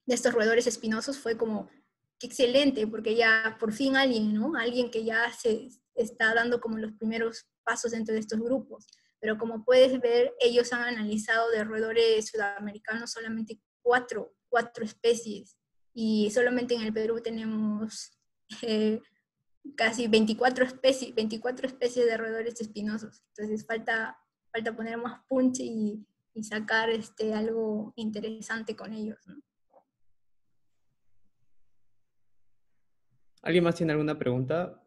estos roedores espinosos, fue como, qué excelente, porque ya por fin alguien, ¿no? Alguien que ya se está dando como los primeros pasos dentro de estos grupos. Pero como puedes ver, ellos han analizado de roedores sudamericanos solamente cuatro especies. Y solamente en el Perú tenemos casi 24 especies de roedores espinosos. Entonces falta poner más punch y sacar algo interesante con ellos, ¿no? ¿Alguien más tiene alguna pregunta?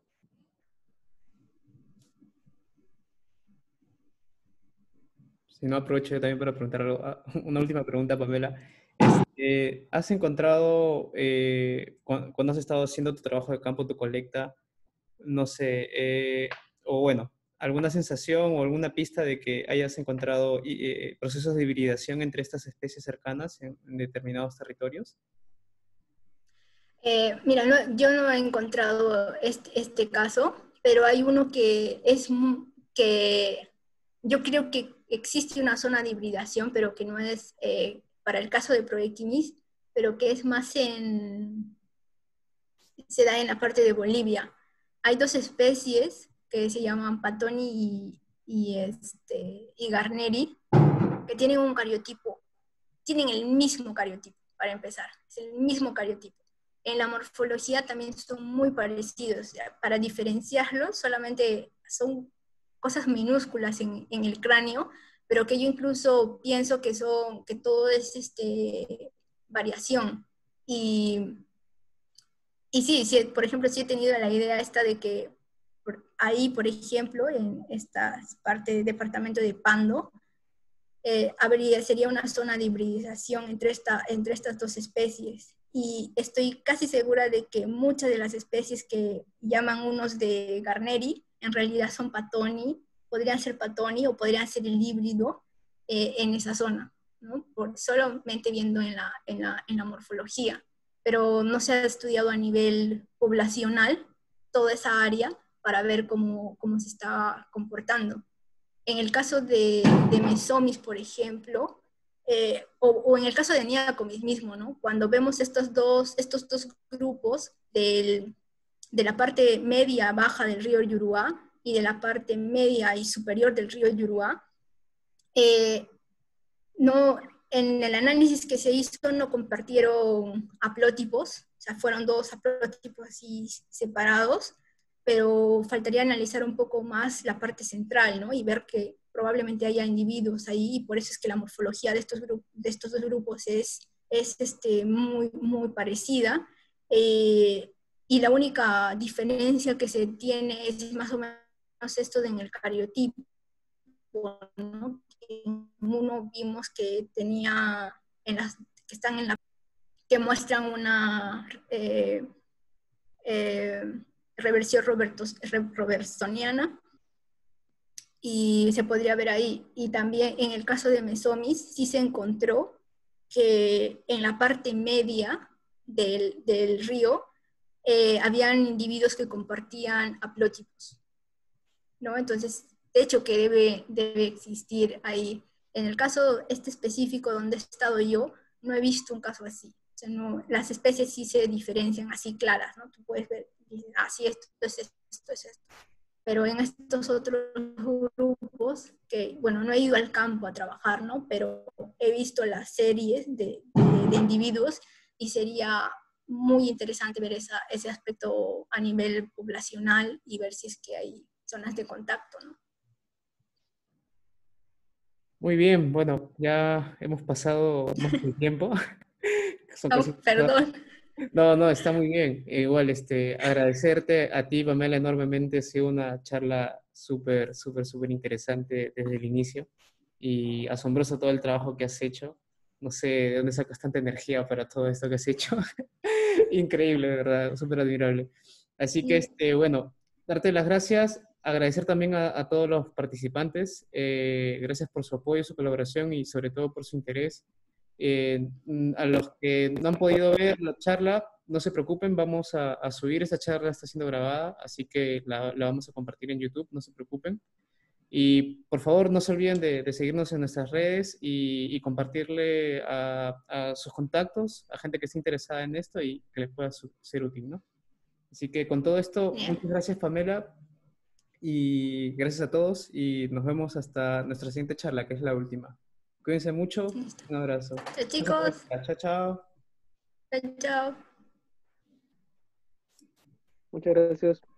Si no, aprovecho yo también para preguntar algo. Una última pregunta, Pamela. ¿Has encontrado, cuando has estado haciendo tu trabajo de campo, tu colecta, no sé, o bueno, alguna sensación o alguna pista de que hayas encontrado procesos de hibridación entre estas especies cercanas en determinados territorios? Mira, yo no he encontrado este caso, pero hay uno que que yo creo que existe una zona de hibridación, pero que no es para el caso de Proechimis, pero que es más se da en la parte de Bolivia. Hay dos especies que se llaman Patoni y Garneri, que tienen un cariotipo, tienen el mismo cariotipo, para empezar, es el mismo cariotipo. En la morfología también son muy parecidos. Para diferenciarlos, solamente son cosas minúsculas en el cráneo, pero que yo incluso pienso que todo es variación. Y sí, por ejemplo, sí he tenido la idea esta de que ahí, por ejemplo, en esta parte del departamento de Pando, sería una zona de hibridización entre estas dos especies. Y estoy casi segura de que muchas de las especies que llaman unos de Garneri, en realidad son Patoni, podrían ser Patoni o podrían ser el híbrido en esa zona, ¿no? Solamente viendo en la morfología. Pero no se ha estudiado a nivel poblacional toda esa área para ver cómo se está comportando. En el caso de Mesomis, por ejemplo, o en el caso de Niacomis mismo, ¿no? Cuando vemos estos dos grupos de la parte media baja del río Yuruá y de la parte media y superior del río Yuruá, en el análisis que se hizo no compartieron haplótipos, o sea, fueron dos haplótipos así separados, pero faltaría analizar un poco más la parte central, ¿no? Y ver que probablemente haya individuos ahí, y por eso es que la morfología de estos dos grupos es muy, muy parecida. Y la única diferencia que se tiene es más o menos esto en el cariotipo, ¿no? En uno vimos que tenía, que están que muestran una reversión robertsoniana, y se podría ver ahí. Y también en el caso de Mesomis, sí se encontró que en la parte media del río habían individuos que compartían haplótipos, ¿no? Entonces, de hecho que debe existir ahí. En el caso específico donde he estado yo, no he visto un caso así. O sea, no, las especies sí se diferencian así claras, ¿no? Tú puedes ver, dices, sí, esto es esto, esto es esto. Pero en estos otros grupos, que, bueno, no he ido al campo a trabajar, ¿no? Pero he visto las series de individuos, y sería muy interesante ver ese aspecto a nivel poblacional y ver si es que hay zonas de contacto, ¿no? Muy bien, bueno, ya hemos pasado más del tiempo. Son casi... Perdón. No, está muy bien. Igual, agradecerte a ti, Pamela, enormemente. Ha sido una charla súper, súper, súper interesante desde el inicio, y asombroso todo el trabajo que has hecho. No sé de dónde sacas tanta energía para todo esto que has hecho. Increíble, de verdad, súper admirable. Así que, bueno, darte las gracias, agradecer también a todos los participantes. Gracias por su apoyo, su colaboración y sobre todo por su interés. A los que no han podido ver la charla, no se preocupen, vamos a subir esta charla, está siendo grabada, así que la vamos a compartir en YouTube, no se preocupen. Y por favor, no se olviden de seguirnos en nuestras redes y compartirle a sus contactos, a gente que esté interesada en esto y que les pueda ser útil, ¿no? Así que con todo esto, muchas gracias, Pamela, y gracias a todos, y nos vemos hasta nuestra siguiente charla, que es la última. Cuídense mucho, un abrazo. Chao, chicos. Chao, chao. Chao. Muchas gracias.